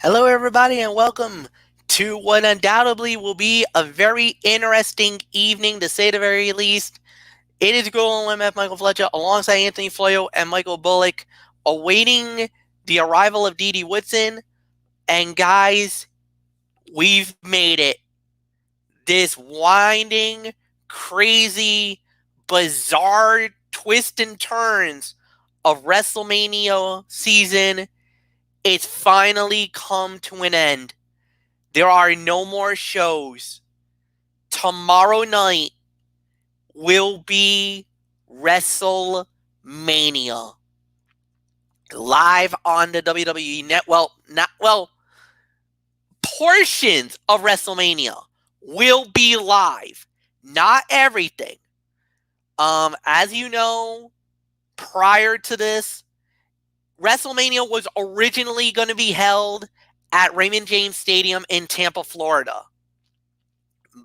Hello, everybody, and welcome to what undoubtedly will be a very interesting evening, to say the very least. It is Girl MF Michael Fletcher alongside Anthony Floyo and Michael Bullock, awaiting the arrival of Dee Dee Woodson. And guys, we've made it. This winding, crazy, bizarre twists and turns of WrestleMania season, it's finally come to an end. There are no more shows. Tomorrow night will be WrestleMania. Live on the WWE net. Portions of WrestleMania will be live. Not everything. As you know, prior to this, WrestleMania was originally going to be held at Raymond James Stadium in Tampa, Florida.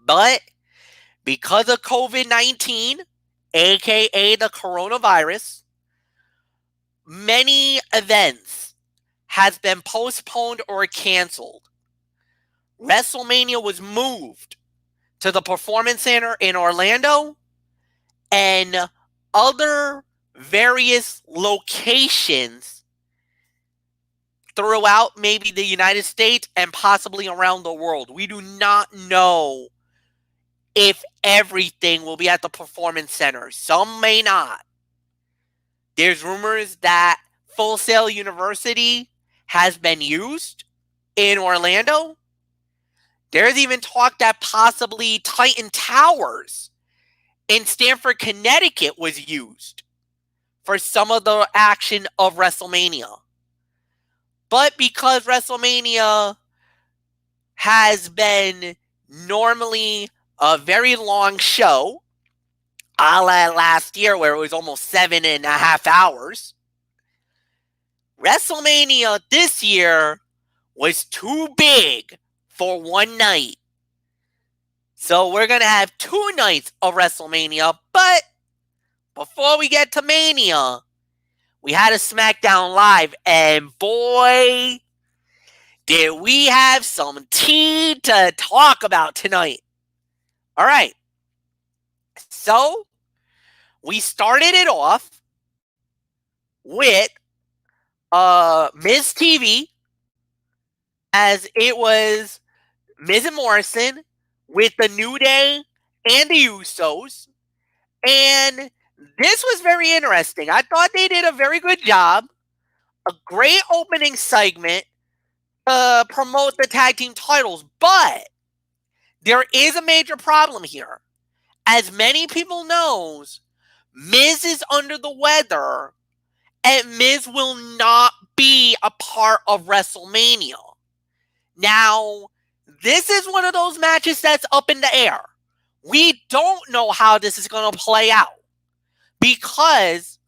But because of COVID-19, aka the coronavirus, many events has been postponed or canceled. WrestleMania was moved to the Performance Center in Orlando and other various locations throughout maybe the United States and possibly around the world. We do not know if everything will be at the Performance Center. Some may not. There's rumors that Full Sail University has been used in Orlando. There's even talk that possibly Titan Towers in Stamford, Connecticut was used for some of the action of WrestleMania. But because WrestleMania has been normally a very long show, a la last year where it was almost 7.5 hours, WrestleMania this year was too big for one night. So we're going to have 2 nights of WrestleMania, but before we get to Mania, we had a Smackdown Live, and boy, did we have some tea to talk about tonight. All right. So, we started it off with Miz TV, as it was Miz and Morrison with the New Day and the Usos. And this was very interesting. I thought they did a very good job. A great opening segment to promote the tag team titles. But there is a major problem here. As many people knows, Miz is under the weather, and Miz will not be a part of WrestleMania. Now, this is one of those matches that's up in the air. We don't know how this is going to play out, because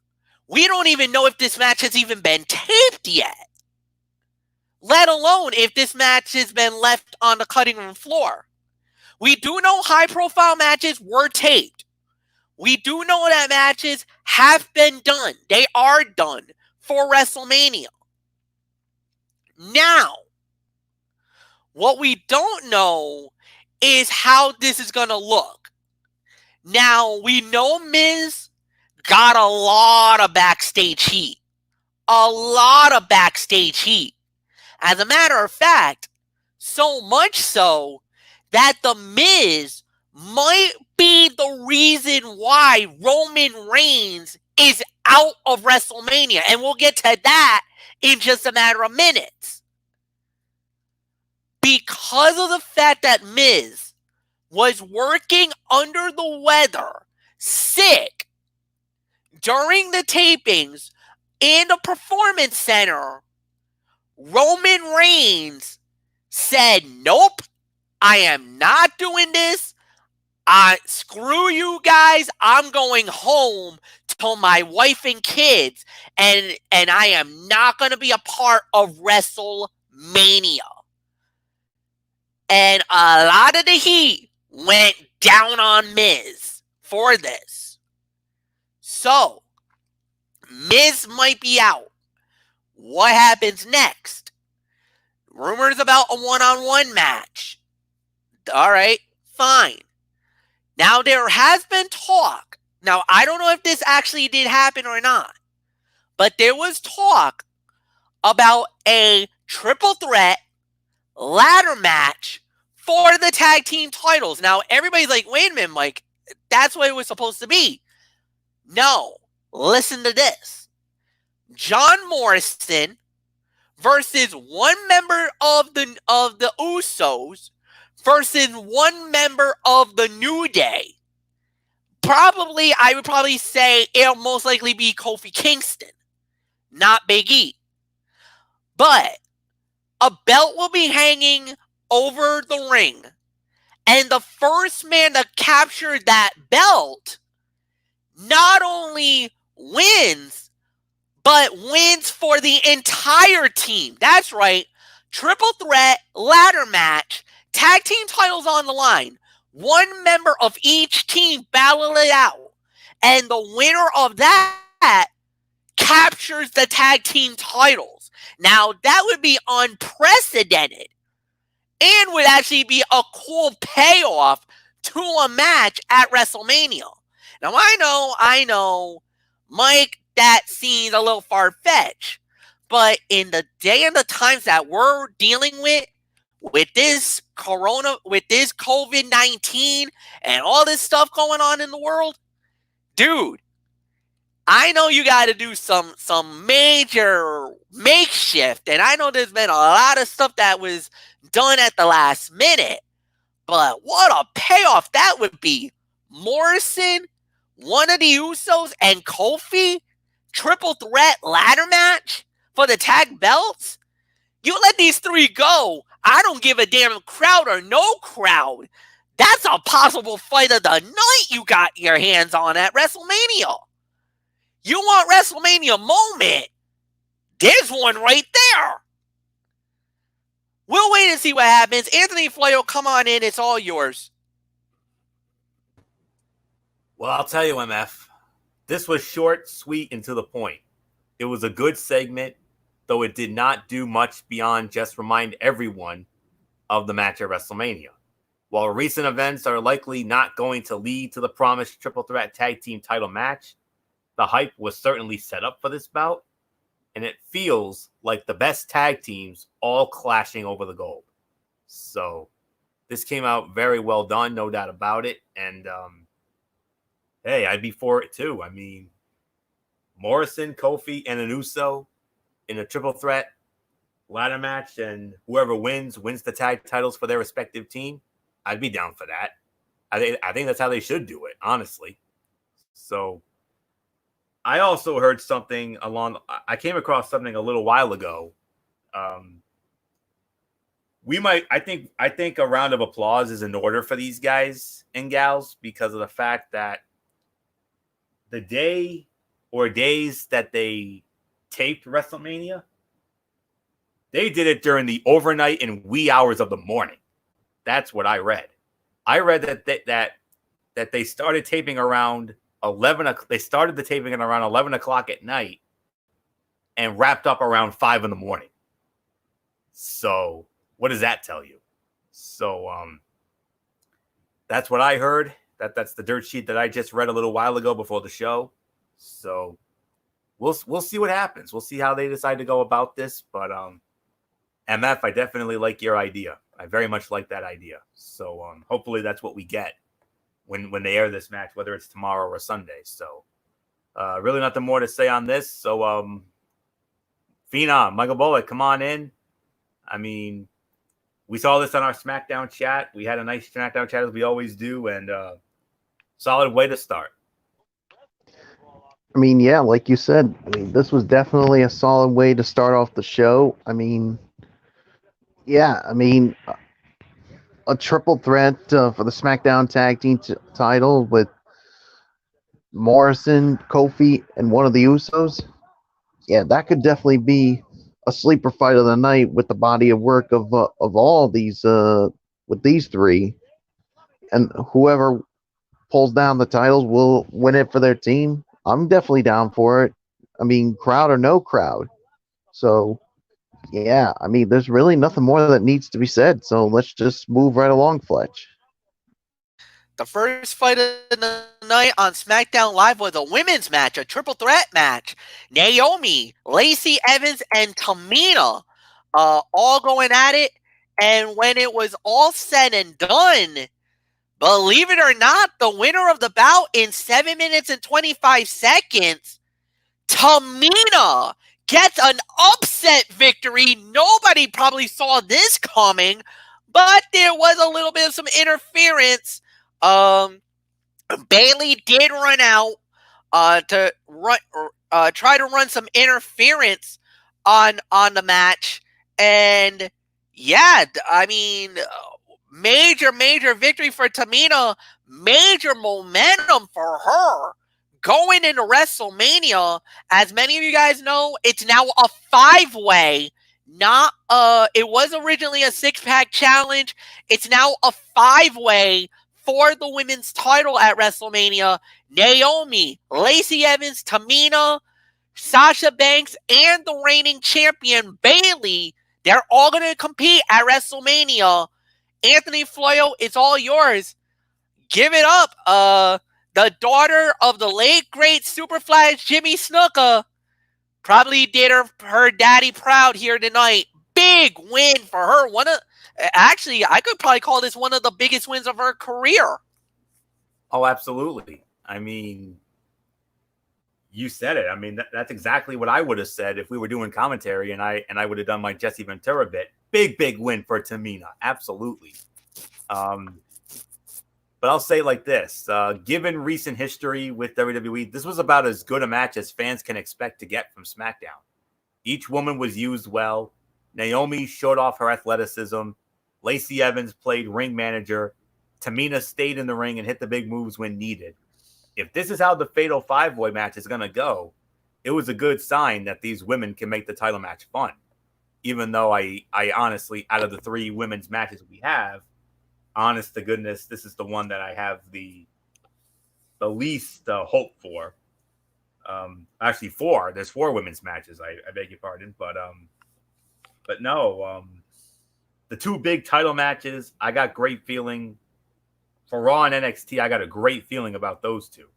we don't even know if this match has even been taped yet, let alone if this match has been left on the cutting room floor. We do know high-profile matches were taped. We do know that matches have been done. They are done for WrestleMania. Now, what we don't know is how this is going to look. Now, we know Miz got a lot of backstage heat. A lot of backstage heat. As a matter of fact, so much so that the Miz might be the reason why Roman Reigns is out of WrestleMania. And we'll get to that in just a matter of minutes. Because of the fact that Miz was working under the weather, sick, during the tapings in the Performance Center, Roman Reigns said, nope, I am not doing this. Screw you guys. I'm going home to my wife and kids, and I am not going to be a part of WrestleMania. And a lot of the heat went down on Miz for this. So, Miz might be out. What happens next? Rumors rumors about a one-on-one match. All right, fine. Now, there has been talk. Now, I don't know if this actually did happen or not, but there was talk about a triple threat ladder match for the tag team titles. Now, everybody's like, wait a minute, Mike, that's what it was supposed to be. No, listen to this. John Morrison versus one member of the Usos versus one member of the New Day. I would probably say it'll most likely be Kofi Kingston, not Big E. But a belt will be hanging over the ring. And the first man to capture that belt not only wins, but wins for the entire team. That's right. Triple threat, ladder match, tag team titles on the line. One member of each team battle it out. And the winner of that captures the tag team titles. Now, that would be unprecedented and would actually be a cool payoff to a match at WrestleMania. Now, I know, Mike, that seems a little far-fetched, but in the day and the times that we're dealing with this COVID-19 and all this stuff going on in the world, dude, I know you got to do some major makeshift, and I know there's been a lot of stuff that was done at the last minute, but what a payoff that would be. Morrison, one of the Usos, and Kofi, triple threat ladder match for the tag belts? You let these three go, I don't give a damn crowd or no crowd. That's a possible fight of the night you got your hands on at WrestleMania. You want WrestleMania moment? There's one right there. We'll wait and see what happens. Anthony Floyo, come on in. It's all yours. Well, I'll tell you, MF. This was short, sweet, and to the point. It was a good segment, though it did not do much beyond just remind everyone of the match at WrestleMania. While recent events are likely not going to lead to the promised triple threat tag team title match, the hype was certainly set up for this bout, and it feels like the best tag teams all clashing over the gold. So this came out very well done, no doubt about it. And hey, I'd be for it too. I mean, Morrison, Kofi, and an Uso in a triple threat ladder match, and whoever wins the tag titles for their respective team. I'd be down for that. I think that's how they should do it, honestly. So I also heard something I came across something a little while ago. I think a round of applause is in order for these guys and gals because of the fact that the day or days that they taped WrestleMania, they did it during the overnight and wee hours of the morning. That's what I read. I read that they started taping around 11. They started the taping at around 11 o'clock at night and wrapped up around 5 in the morning. So what does that tell you? So that's what I heard. That's the dirt sheet that I just read a little while ago before the show. So we'll see what happens. We'll see how they decide to go about this. But MF, I definitely like your idea. I very much like that idea. So hopefully that's what we get when they air this match, whether it's tomorrow or Sunday. So really nothing more to say on this. So Phenom, Michael Bullock, come on in. I mean, we saw this on our Smackdown chat. We had a nice Smackdown chat as we always do, and solid way to start. I mean, yeah, like you said, I mean, this was definitely a solid way to start off the show. I mean, yeah, I mean, a triple threat for the SmackDown Tag Team title with Morrison, Kofi, and one of the Usos. Yeah, that could definitely be a sleeper fight of the night with the body of work of all these with these three, and whoever pulls down the titles will win it for their team. I'm definitely down for it. I mean, crowd or no crowd. So Yeah, I mean, there's really nothing more that needs to be said, so let's just move right along, Fletch. The first fight of the night on SmackDown Live was a women's match, a triple threat match. Naomi, Lacey Evans, and Tamina all going at it. And when it was all said and done, believe it or not, the winner of the bout in 7 minutes and 25 seconds, Tamina, gets an upset victory. Nobody probably saw this coming, but there was a little bit of some interference. Bailey did run out to run try to run some interference on the match, and yeah, I mean, major victory for Tamina, major momentum for her going into WrestleMania. As many of you guys know, it's now a 5-way. Not it was originally a 6-pack challenge. It's now a 5-way for the women's title at WrestleMania. Naomi, Lacey Evans, Tamina, Sasha Banks, and the reigning champion Bailey, they're all going to compete at WrestleMania. Anthony Floyo, it's all yours. Give it up. The daughter of the late great Superflash Jimmy Snuka probably did her daddy proud here tonight. Big win for her. Actually, I could probably call this one of the biggest wins of her career. Oh, absolutely. I mean, you said it. I mean, that's exactly what I would have said if we were doing commentary and I would have done my Jesse Ventura bit. Big win for Tamina. Absolutely. But I'll say like this, given recent history with WWE, this was about as good a match as fans can expect to get from SmackDown. Each woman was used well. Naomi showed off her athleticism. Lacey Evans played ring manager. Tamina stayed in the ring and hit the big moves when needed. If this is how the Fatal 5-Way match is going to go, it was a good sign that these women can make the title match fun. Even though I honestly, out of the 3 women's matches we have, honest to goodness, this is the one that I have the least hope for. Actually, 4. There's 4 women's matches. I beg your pardon, but no. The 2 big title matches, I got great feeling. For Raw and NXT, I got a great feeling about those 2.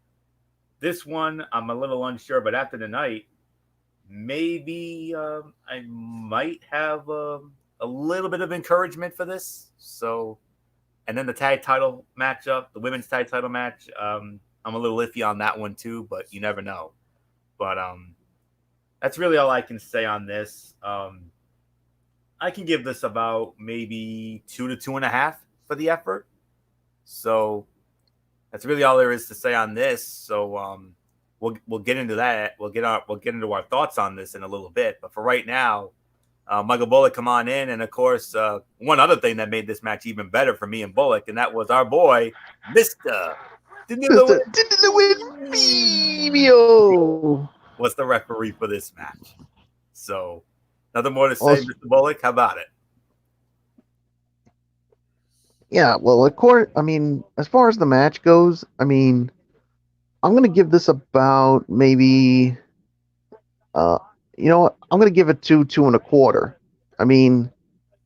This one, I'm a little unsure, but after the night, maybe I might have a little bit of encouragement for this. So, and then the tag title matchup, the women's tag title match, I'm a little iffy on that one too, but you never know. But that's really all I can say on this. I can give this about maybe 2 to 2.5 for the effort. So that's really all there is to say on this. So we'll get into that. We'll get into our thoughts on this in a little bit. But for right now, Michael Bullock, come on in. And of course, one other thing that made this match even better for me and Bullock, and that was our boy, Mr. Mr. was the referee for this match. So nothing more to say, Mr. Bullock. How about it? Yeah, well, of course, I mean, as far as the match goes, I mean, I'm going to give this about maybe, you know what? I'm going to give it 2.25. I mean,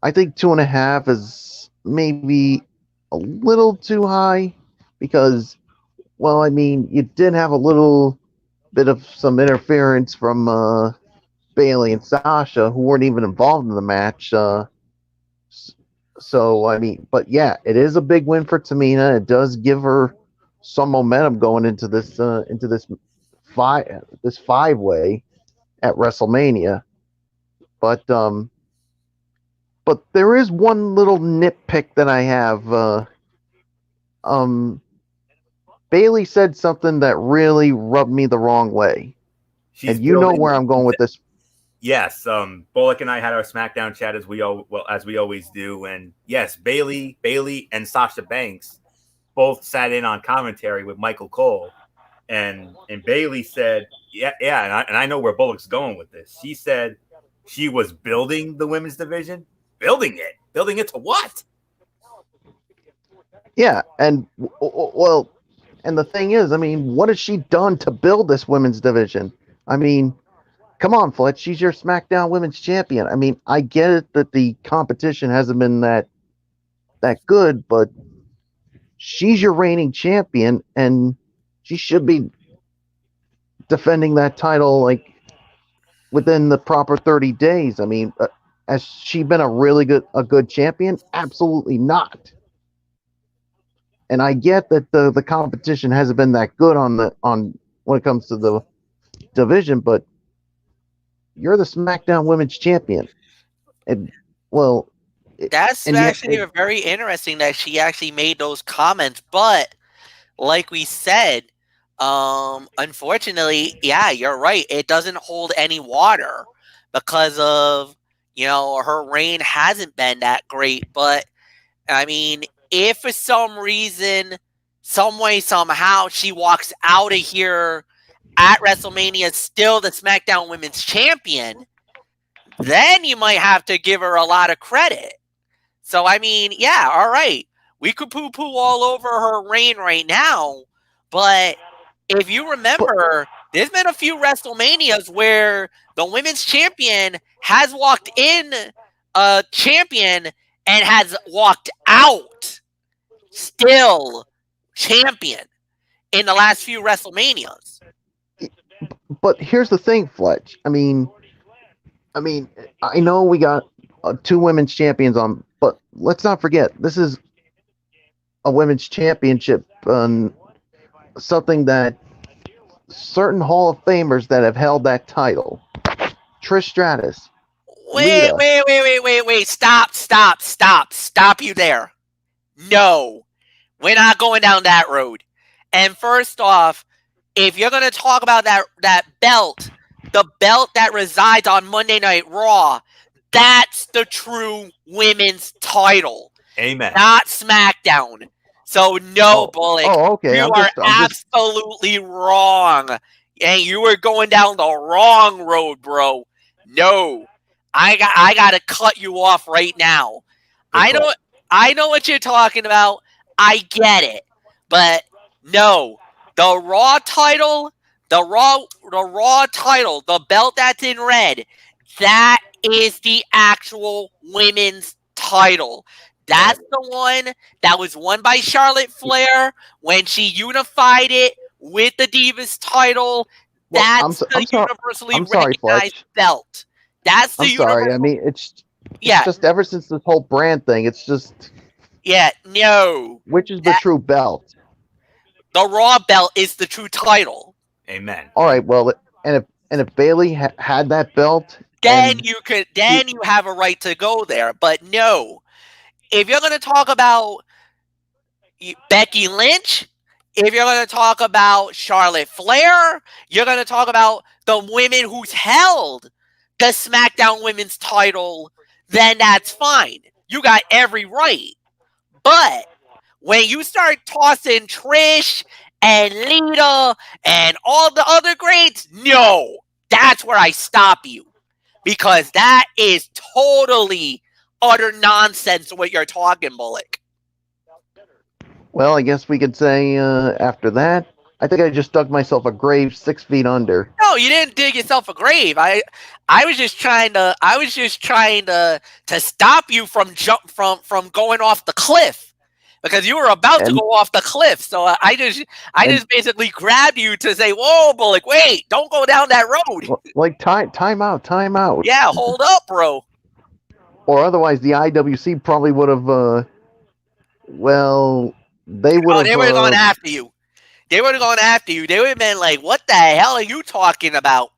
I think 2.5 is maybe a little too high because, well, I mean, you did have a little bit of some interference from Bailey and Sasha, who weren't even involved in the match. So I mean, but yeah, it is a big win for Tamina. It does give her some momentum going into this 5-way at WrestleMania. But there is one little nitpick that I have. Bailey said something that really rubbed me the wrong way, and you know where I'm going with this. Yes, Bullock and I had our SmackDown chat as we always do, and yes, Bailey and Sasha Banks both sat in on commentary with Michael Cole, and Bailey said, yeah, and I know where Bullock's going with this. She said she was building the women's division, building it to what? Yeah, and well, and the thing is, I mean, what has she done to build this women's division? I mean, come on, Fletch. She's your SmackDown Women's Champion. I mean, I get it that the competition hasn't been that good, but she's your reigning champion, and she should be defending that title like within the proper 30 days. I mean, has she been a good champion? Absolutely not. And I get that the competition hasn't been that good on when it comes to the division, but you're the SmackDown Women's Champion, and well, That's and yet actually very interesting that she actually made those comments. But like we said, unfortunately, yeah, you're right. It doesn't hold any water because of her reign hasn't been that great. But I mean, if for some reason, some way, somehow, she walks out of here at WrestleMania still the SmackDown Women's Champion, then you might have to give her a lot of credit. So, I mean, yeah, all right. We could poo-poo all over her reign right now, but if you remember, there's been a few WrestleManias where the Women's Champion has walked in a champion and has walked out still champion in the last few WrestleManias. But here's the thing, Fletch. I mean, I know we got 2 women's champions on, but let's not forget this is a women's championship, something that certain Hall of Famers that have held that title. Trish Stratus. Wait. Stop you there. No, we're not going down that road. And first off, if you're going to talk about that belt, the belt that resides on Monday Night Raw, that's the true women's title. Amen. Not SmackDown. So no, Bullock. Oh, okay. You are absolutely wrong. And you were going down the wrong road, bro. No. I got to cut you off right now. I know what you're talking about. I get it. But no. The Raw title, the Raw title, the belt that's in red, that is the actual women's title. That's the one that was won by Charlotte Flair when she unified it with the Divas title. That's the universally recognized belt. That's the I mean, it's just ever since this whole brand thing, it's just no. Which is the true belt? The Raw belt is the true title. Amen. All right, well, and if Bayley had that belt, then you have a right to go there. But no, if you're going to talk about Becky Lynch, if you're going to talk about Charlotte Flair, you're going to talk about the women who's held the SmackDown Women's title, then that's fine. You got every right. But when you start tossing Trish and Lita and all the other greats, no, that's where I stop you. Because that is totally utter nonsense what you're talking, Bullock. Well, I guess we could say after that, I think I just dug myself a grave 6 feet under. No, you didn't dig yourself a grave. I was just trying to stop you from going off the cliff. Because you were about to go off the cliff, so I just basically grabbed you to say, "Whoa, Bullock, wait! Don't go down that road." Like time out. Yeah, hold up, bro. Or otherwise, the IWC probably would have. They would have. They would have gone after you. They would have gone after you. They would have been like, "What the hell are you talking about?"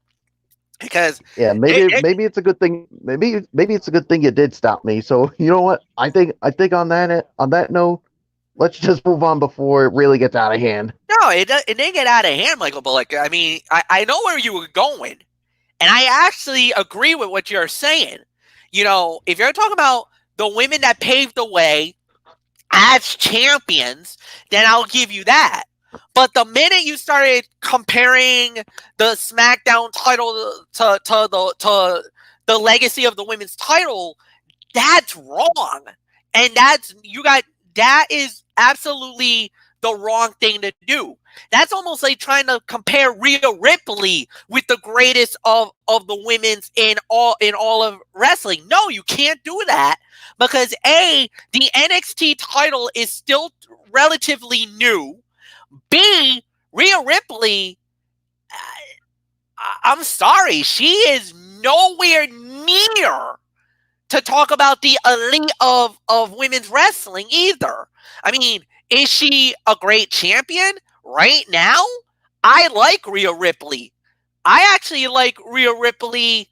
Because maybe it's a good thing. Maybe it's a good thing you did stop me. So you know what? I think on that note, let's just move on before it really gets out of hand. No, it didn't get out of hand, Michael. But like, I mean, I know where you were going, and I actually agree with what you're saying. If you're talking about the women that paved the way as champions, then I'll give you that. But the minute you started comparing the SmackDown title to the legacy of the women's title, that's wrong. And that is absolutely the wrong thing to do. That's almost like trying to compare Rhea Ripley with the greatest of the women's in all of wrestling. No, you can't do that because A, the NXT title is still relatively new. B, Rhea Ripley, I'm sorry, she is nowhere near to talk about the elite of women's wrestling either. I mean, is she a great champion right now? I like Rhea Ripley. I actually like Rhea Ripley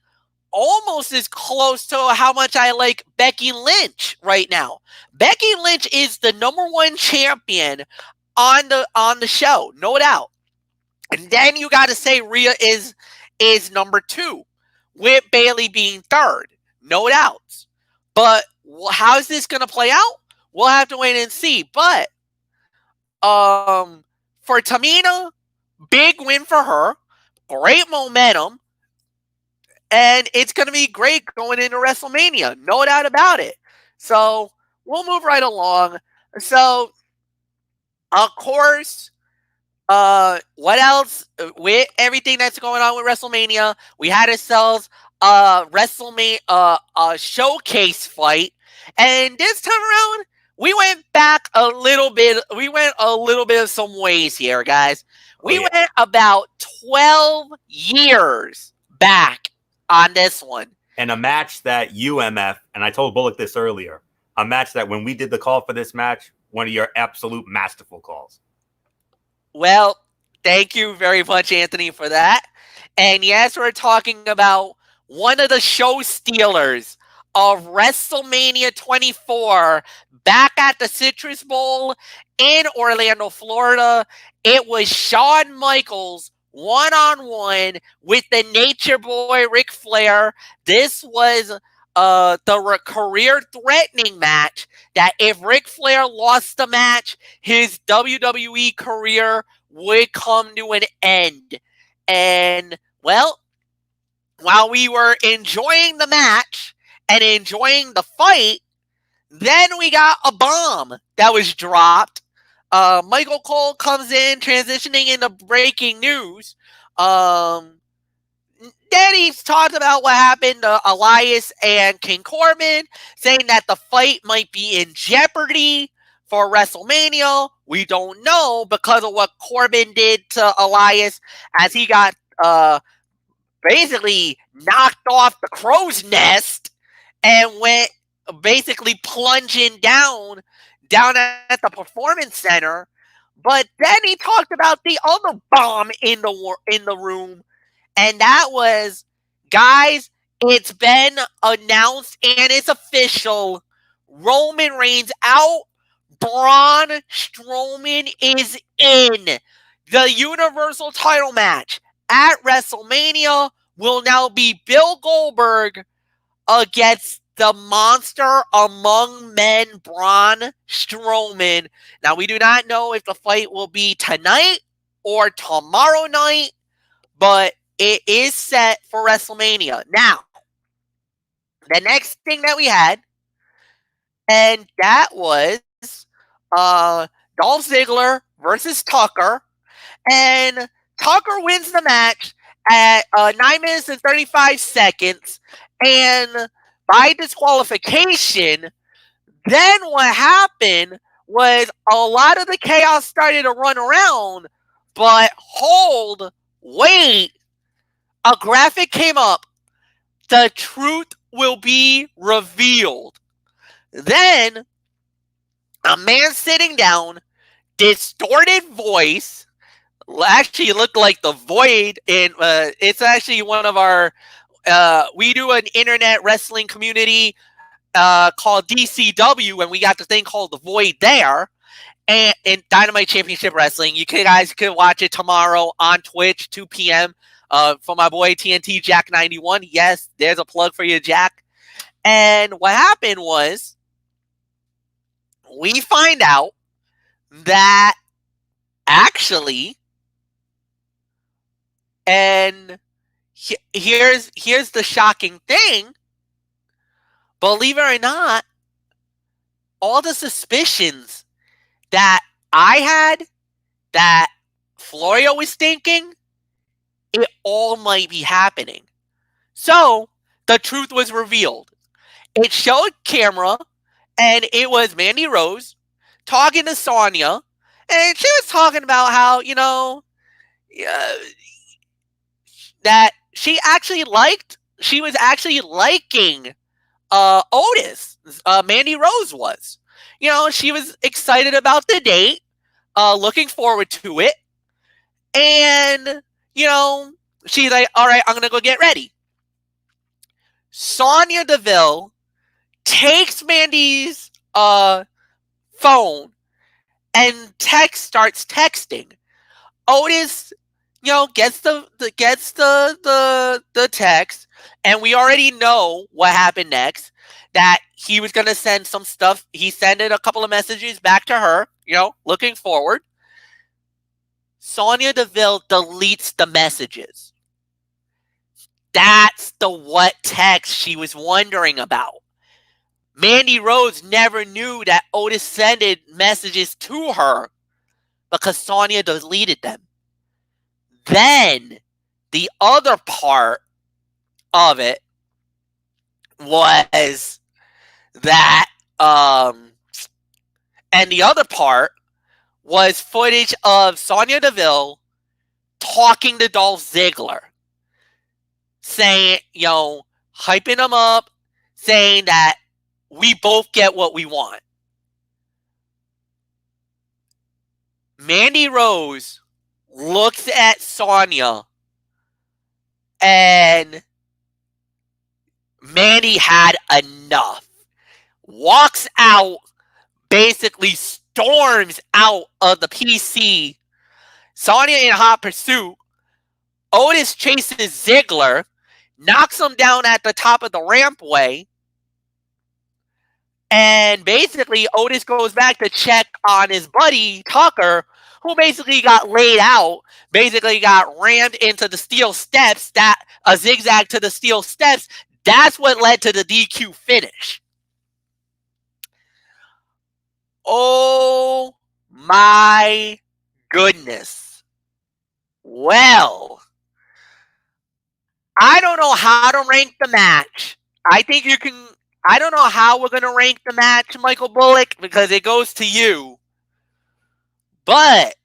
almost as close to how much I like Becky Lynch right now. Becky Lynch is the #1 champion on the show, no doubt. And then you got to say Rhea is number 2, with Bayley being 3rd, no doubts. But how is this going to play out? We'll have to wait and see. But for Tamina, big win for her, great momentum, and it's going to be great going into WrestleMania, no doubt about it. So we'll move right along. So, of course, what else? With everything that's going on with WrestleMania, we had ourselves a WrestleMania a showcase fight, and this time around, we went back a little bit. We went a little bit of some ways here, guys. We went about 12 years back on this one. And a match that UMF, and I told Bullock this earlier, a match that when we did the call for this match, one of your absolute masterful calls. Well, thank you very much, Anthony, for that. And yes, we're talking about one of the show stealers of WrestleMania 24 back at the Citrus Bowl in Orlando, Florida. It was Shawn Michaels one-on-one with the Nature Boy Ric Flair. This was the career-threatening match that if Ric Flair lost the match, his WWE career would come to an end. And, well, while we were enjoying the match and enjoying the fight, then we got a bomb that was dropped. Michael Cole comes in, transitioning into breaking news. Then he's talked about what happened to Elias and King Corbin, saying that the fight might be in jeopardy for WrestleMania. We don't know because of what Corbin did to Elias as he got basically knocked off the crow's nest and went basically plunging down at the Performance Center. But then he talked about the other bomb in the room. And that was, guys, it's been announced and it's official. Roman Reigns out. Braun Strowman is in. The Universal title match at WrestleMania will now be Bill Goldberg against the monster among men, Braun Strowman. Now, we do not know if the fight will be tonight or tomorrow night, but it is set for WrestleMania. Now, the next thing that we had, and that was Dolph Ziggler versus Tucker. And Tucker wins the match at 9 minutes and 35 seconds. And by disqualification, then what happened was a lot of the chaos started to run around. But wait. A graphic came up. The truth will be revealed. Then, a man sitting down, distorted voice, actually looked like the Void. It's actually one of our, we do an internet wrestling community called DCW, and we got the thing called the Void there. And in Dynamite Championship Wrestling, you guys can watch it tomorrow on Twitch, 2 p.m., for my boy TNT Jack 91. Yes, there's a plug for you, Jack. And what happened was, we find out that actually, and here's the shocking thing, believe it or not, all the suspicions that I had that Florio was thinking, it all might be happening. So the truth was revealed. It showed camera, and it was Mandy Rose talking to Sonya, and she was talking about how, that she was actually liking Otis. Mandy Rose was. She was excited about the date, looking forward to it. And, she's like, all right, I'm going to go get ready. Sonya Deville takes Mandy's phone and starts texting. Otis, gets the text, and we already know what happened next. That he was gonna send some stuff. He sent a couple of messages back to her, looking forward. Sonya Deville deletes the messages. That's the what text she was wondering about. Mandy Rose never knew that Otis sent messages to her because Sonya deleted them. Then the other part of it was that, and the other part was footage of Sonya Deville talking to Dolph Ziggler, saying, hyping him up, saying that we both get what we want. Mandy Rose looks at Sonya, and Mandy had enough. Walks out, basically storms out of the PC. Sonya in hot pursuit. Otis chases Ziggler, knocks him down at the top of the rampway. And basically, Otis goes back to check on his buddy, Tucker, who basically got laid out, basically got rammed into the steel steps, a zigzag to the steel steps. That's what led to the DQ finish. Oh my goodness. Well, I don't know how to rank the match. I don't know how we're going to rank the match, Michael Bullock, because it goes to you. But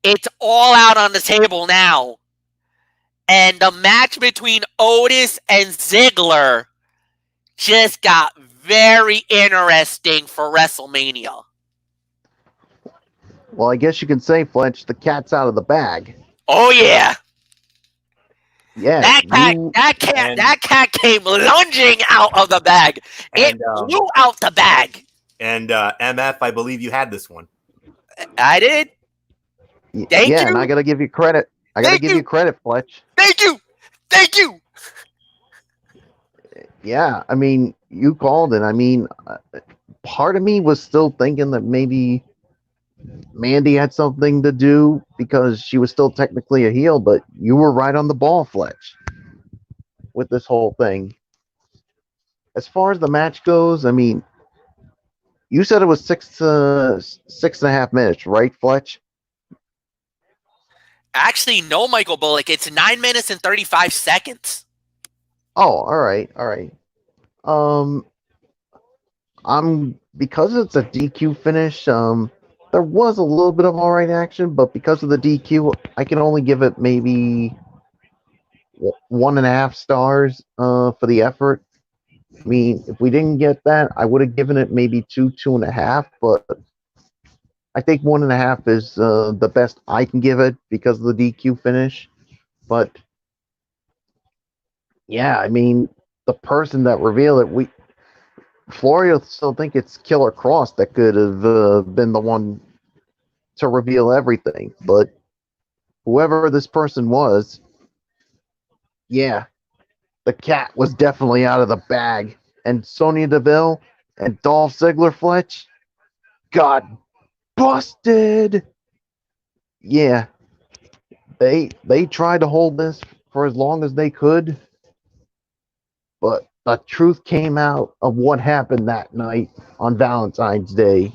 it's all out on the table now. And the match between Otis and Ziggler just got very interesting for WrestleMania. Well, I guess you can say, Fletch, the cat's out of the bag. Oh yeah. Yeah. That cat came lunging out of the bag. It blew out the bag. And MF, I believe you had this one. I did. Thank you. And I gotta give you credit. Give you credit, Fletch. Thank you. Yeah, I mean, you called it. I mean, part of me was still thinking that maybe Mandy had something to do because she was still technically a heel, but you were right on the ball, Fletch, with this whole thing. As far as the match goes, I mean, you said it was 6.5 minutes, right, Fletch? Actually, no, Michael Bullock. It's 9 minutes and 35 seconds. Oh, all right. Because it's a DQ finish, there was a little bit of all right action, but because of the DQ, I can only give it maybe 1.5 stars for the effort. I mean, if we didn't get that, I would have given it maybe 2.5, but I think 1.5 is the best I can give it because of the DQ finish. But yeah, I mean, the person that revealed it, Florio still think it's Killer Cross that could have been the one to reveal everything, but whoever this person was, yeah, the cat was definitely out of the bag. And Sonya Deville and Dolph Ziggler, Fletch, got busted. Yeah, they tried to hold this for as long as they could, but the truth came out of what happened that night on Valentine's Day.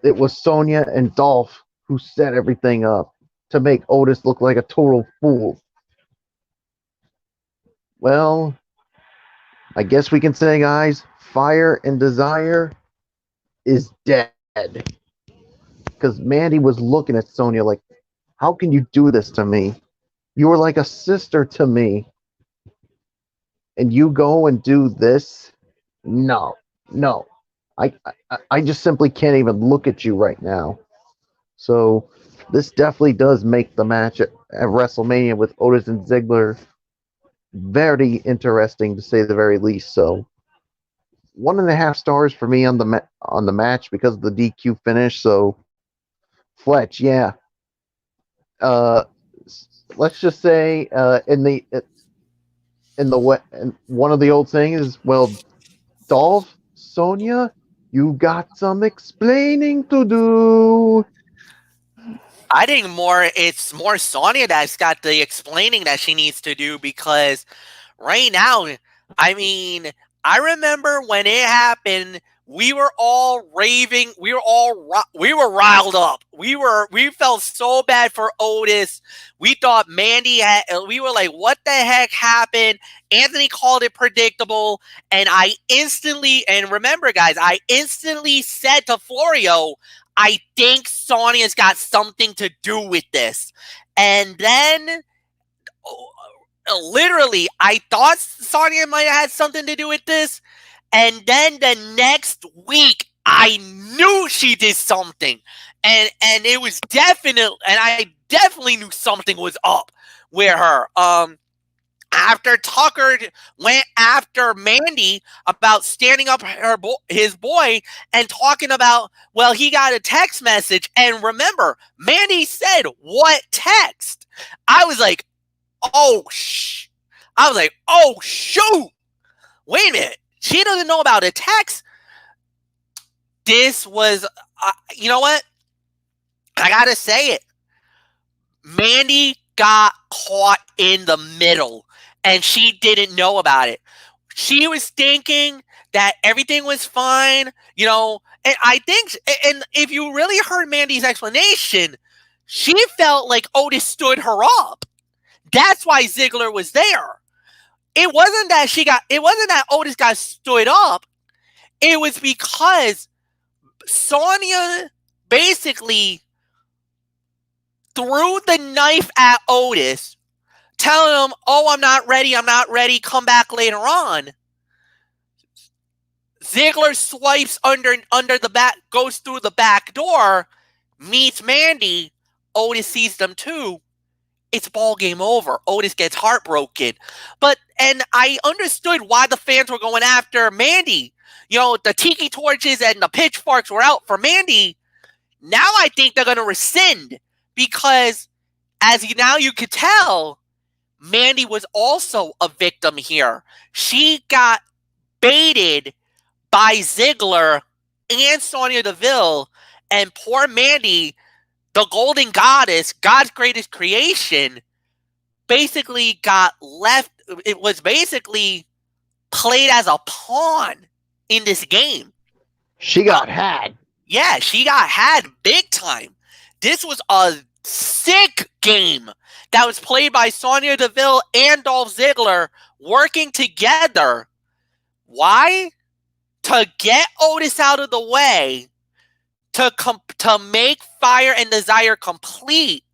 it was Sonya and Dolph who set everything up to make Otis look like a total fool. Well, I guess we can say, guys, Fire and Desire is dead. Because Mandy was looking at Sonya like, how can you do this to me? You were like a sister to me. And you go and do this? No, no. I just simply can't even look at you right now. So this definitely does make the match at WrestleMania with Otis and Ziggler very interesting, to say the very least. So 1.5 stars for me on the match because of the DQ finish. So Fletch, yeah. Uh, let's just say in one of the old sayings is, well, Dolph, Sonya, you got some explaining to do. I think it's more Sonya that's got the explaining that she needs to do, because right now, I mean, I remember when it happened, we were all raving. We were riled up. We felt so bad for Otis. We thought Mandy had. We were like, "What the heck happened?" Anthony called it predictable, and remember, guys, I instantly said to Florio, "I think Sonya's got something to do with this," and then. Literally, I thought Sonya might have had something to do with this, and then the next week, I knew she did something, and it was definite, and I definitely knew something was up with her. After Tucker went after Mandy about standing up his boy and talking about, well, he got a text message, and remember, Mandy said, "What text?" I was like, oh, shoot. Wait a minute. She doesn't know about a text. This was, you know what? I got to say it. Mandy got caught in the middle, and she didn't know about it. She was thinking that everything was fine, and I think, and if you really heard Mandy's explanation, she felt like Otis stood her up. That's why Ziggler was there. It wasn't that Otis got stood up. It was because Sonya basically threw the knife at Otis, telling him, "Oh, I'm not ready, come back later on." Ziggler swipes under the back, goes through the back door, meets Mandy. Otis sees them too. It's ball game over. Otis gets heartbroken. And I understood why the fans were going after Mandy. The tiki torches and the pitchforks were out for Mandy. Now I think they're going to rescind, because now you could tell, Mandy was also a victim here. She got baited by Ziggler and Sonya Deville, and poor Mandy, the Golden Goddess, God's greatest creation, basically got left. It was basically played as a pawn in this game. She got had. Yeah, she got had big time. This was a sick game that was played by Sonya Deville and Dolph Ziggler working together. Why? To get Otis out of the way, to make Fire and Desire complete,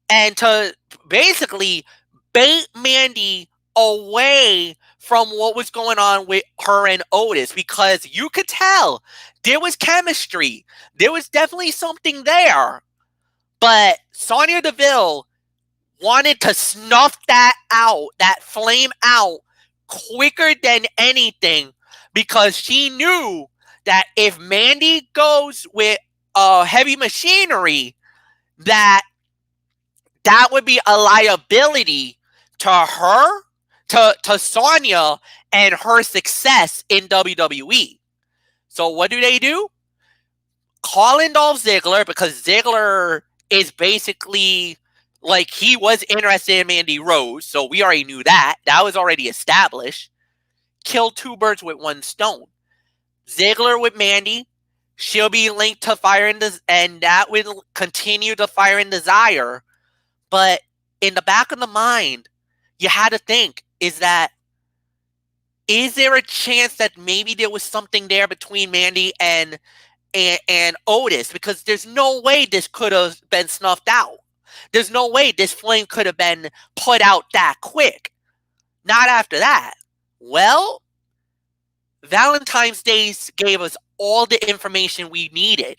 and to basically bait Mandy away from what was going on with her and Otis, because you could tell there was chemistry. There was definitely something there. But Sonya Deville wanted to snuff that flame out quicker than anything, because she knew that if Mandy goes with heavy machinery, that would be a liability to her, to Sonya, and her success in WWE. So what do? Call in Dolph Ziggler, because Ziggler is basically like, he was interested in Mandy Rose, so we already knew that. That was already established. Kill two birds with one stone. Ziggler with Mandy, she'll be linked to Fire and that will continue to Fire and Desire. But in the back of the mind, you had to think, is there a chance that maybe there was something there between Mandy and Otis? Because there's no way this could have been snuffed out. There's no way this flame could have been put out that quick. Not after that. Well, Valentine's Day gave us all the information we needed.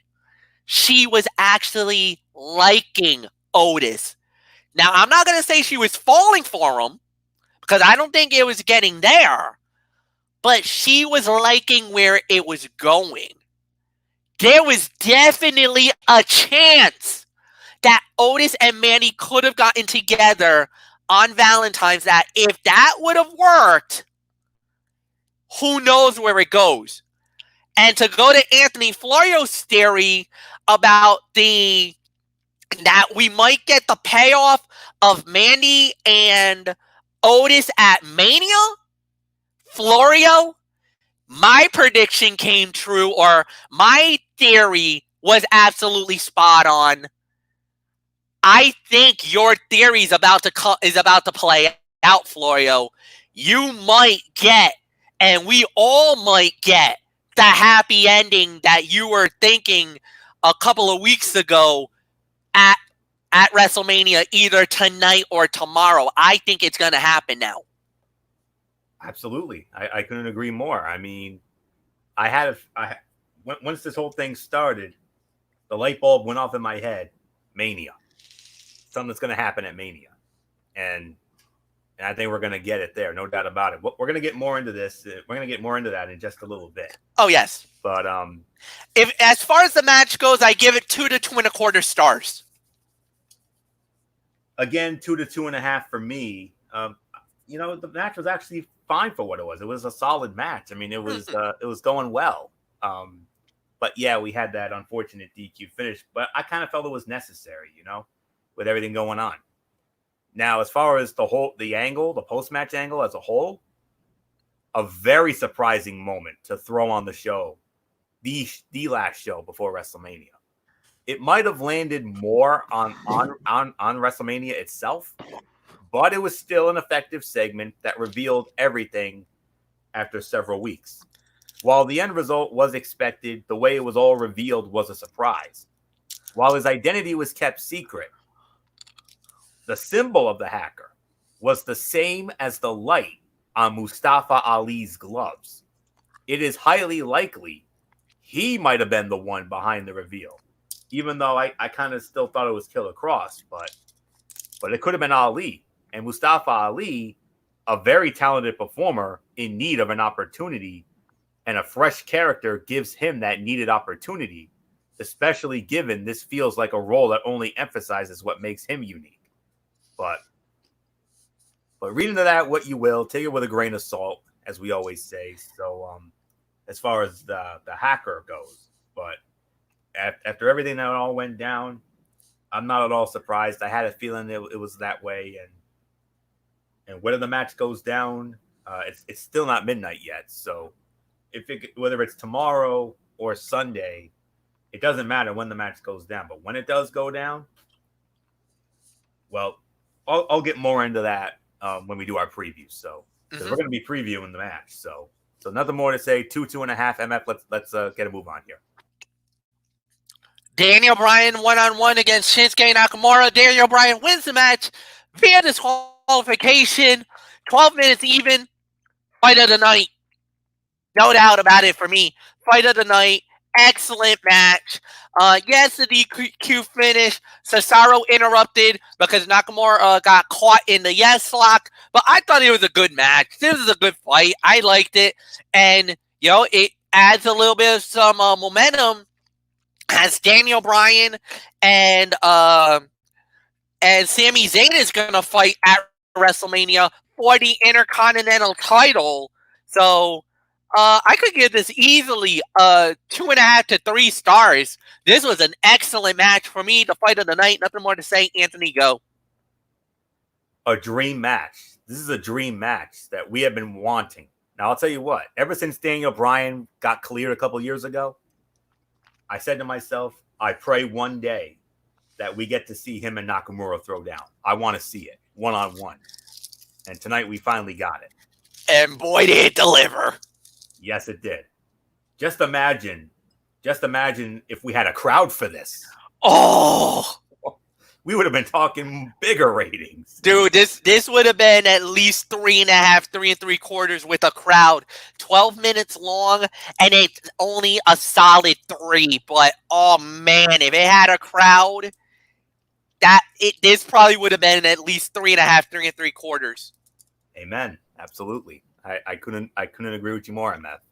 She was actually liking Otis. Now, I'm not going to say she was falling for him, because I don't think it was getting there, but she was liking where it was going. There was definitely a chance that Otis and Mandy could have gotten together on Valentine's. That if that would have worked, who knows where it goes. And to go to Anthony Florio's theory about that we might get the payoff of Mandy and Otis at Mania, Florio, my prediction came true, or my theory was absolutely spot on. I think your theory is about to play out, Florio. You might get, and we all might get, the happy ending that you were thinking a couple of weeks ago at WrestleMania, either tonight or tomorrow. I think it's going to happen now. Absolutely. I couldn't agree more. I mean, once this whole thing started, the light bulb went off in my head. Mania. Something that's going to happen at Mania. And I think we're going to get it there. No doubt about it. We're going to get more into this. We're going to get more into that in just a little bit. Oh, yes. But if as far as the match goes, I give it 2 to 2.25 stars. Again, 2 to 2.5 for me. The match was actually fine for what it was. It was a solid match. I mean, it was going well. But yeah, we had that unfortunate DQ finish, but I kind of felt it was necessary, with everything going on. Now, as far as the post-match angle as a whole, a very surprising moment to throw on the show, the last show before WrestleMania. It might have landed more on WrestleMania itself, but it was still an effective segment that revealed everything after several weeks. While the end result was expected, the way it was all revealed was a surprise. While his identity was kept secret, the symbol of the hacker was the same as the light on Mustafa Ali's gloves. It is highly likely he might have been the one behind the reveal, even though I kind of still thought it was Killer Cross, but it could have been Ali. And Mustafa Ali, a very talented performer in need of an opportunity, and a fresh character gives him that needed opportunity, especially given this feels like a role that only emphasizes what makes him unique. But read into that what you will. Take it with a grain of salt, as we always say. So as far as the hacker goes. But after everything that all went down, I'm not at all surprised. I had a feeling it was that way. And whether the match goes down, it's still not midnight yet. So whether it's tomorrow or Sunday, it doesn't matter when the match goes down. But when it does go down, well, I'll get more into that when we do our preview. So because we're going to be previewing the match. So nothing more to say. 2.5 MF. Let's get a move on here. Daniel Bryan 1-on-1 against Shinsuke Nakamura. Daniel Bryan wins the match via disqualification. 12 minutes even. Fight of the night. No doubt about it for me. Fight of the night. Excellent match. Yes, the DQ finish. Cesaro interrupted because Nakamura got caught in the yes lock. But I thought it was a good match. This was a good fight. I liked it. And, it adds a little bit of some momentum as Daniel Bryan and Sami Zayn is going to fight at WrestleMania for the Intercontinental title. So I could give this easily 2.5 to 3 stars. This was an excellent match for me. The fight of the night. Nothing more to say. Anthony, go. A dream match. This is a dream match that we have been wanting. Now, I'll tell you what. Ever since Daniel Bryan got cleared a couple years ago, I said to myself, I pray one day that we get to see him and Nakamura throw down. I want to see it one-on-one. And tonight we finally got it. And boy, did it deliver. Yes, it did. Just imagine if we had a crowd for this. Oh, we would have been talking bigger ratings. Dude, this would have been at least 3.5, 3 3/4 with a crowd. 12 minutes long, and it's only a solid 3. But oh man, if it had a crowd, this probably would have been at least 3.5, 3 3/4. Amen. Absolutely. I couldn't agree with you more on that.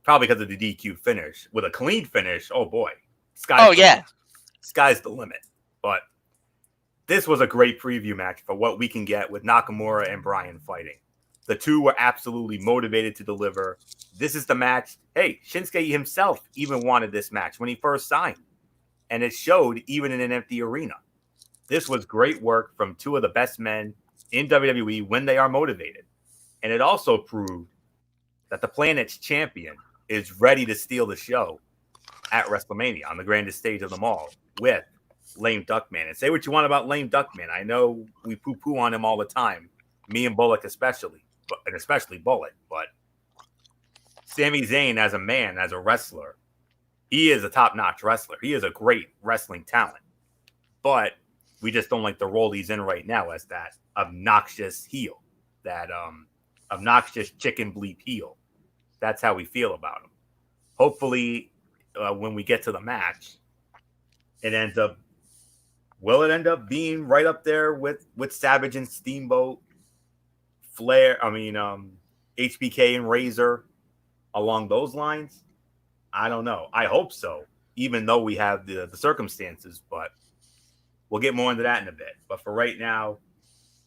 Probably because of the DQ finish. With a clean finish, oh boy. Sky's the limit. But this was a great preview match for what we can get with Nakamura and Bryan fighting. The two were absolutely motivated to deliver. This is the match. Hey, Shinsuke himself even wanted this match when he first signed. And it showed even in an empty arena. This was great work from two of the best men in WWE when they are motivated. And it also proved that the planet's champion is ready to steal the show at WrestleMania on the grandest stage of them all with Lame Duckman. And say what you want about Lame Duckman. I know we poo-poo on him all the time, me and Bullock especially, and especially Bullock. But Sami Zayn as a man, as a wrestler, he is a top-notch wrestler. He is a great wrestling talent. But we just don't like the role he's in right now as that obnoxious heel, that obnoxious chicken bleep heel. That's how we feel about him. Hopefully, when we get to the match, will it end up being right up there with Savage and Steamboat, Flair, HBK and Razor, along those lines? I don't know. I hope so, even though we have the circumstances, but we'll get more into that in a bit. But for right now,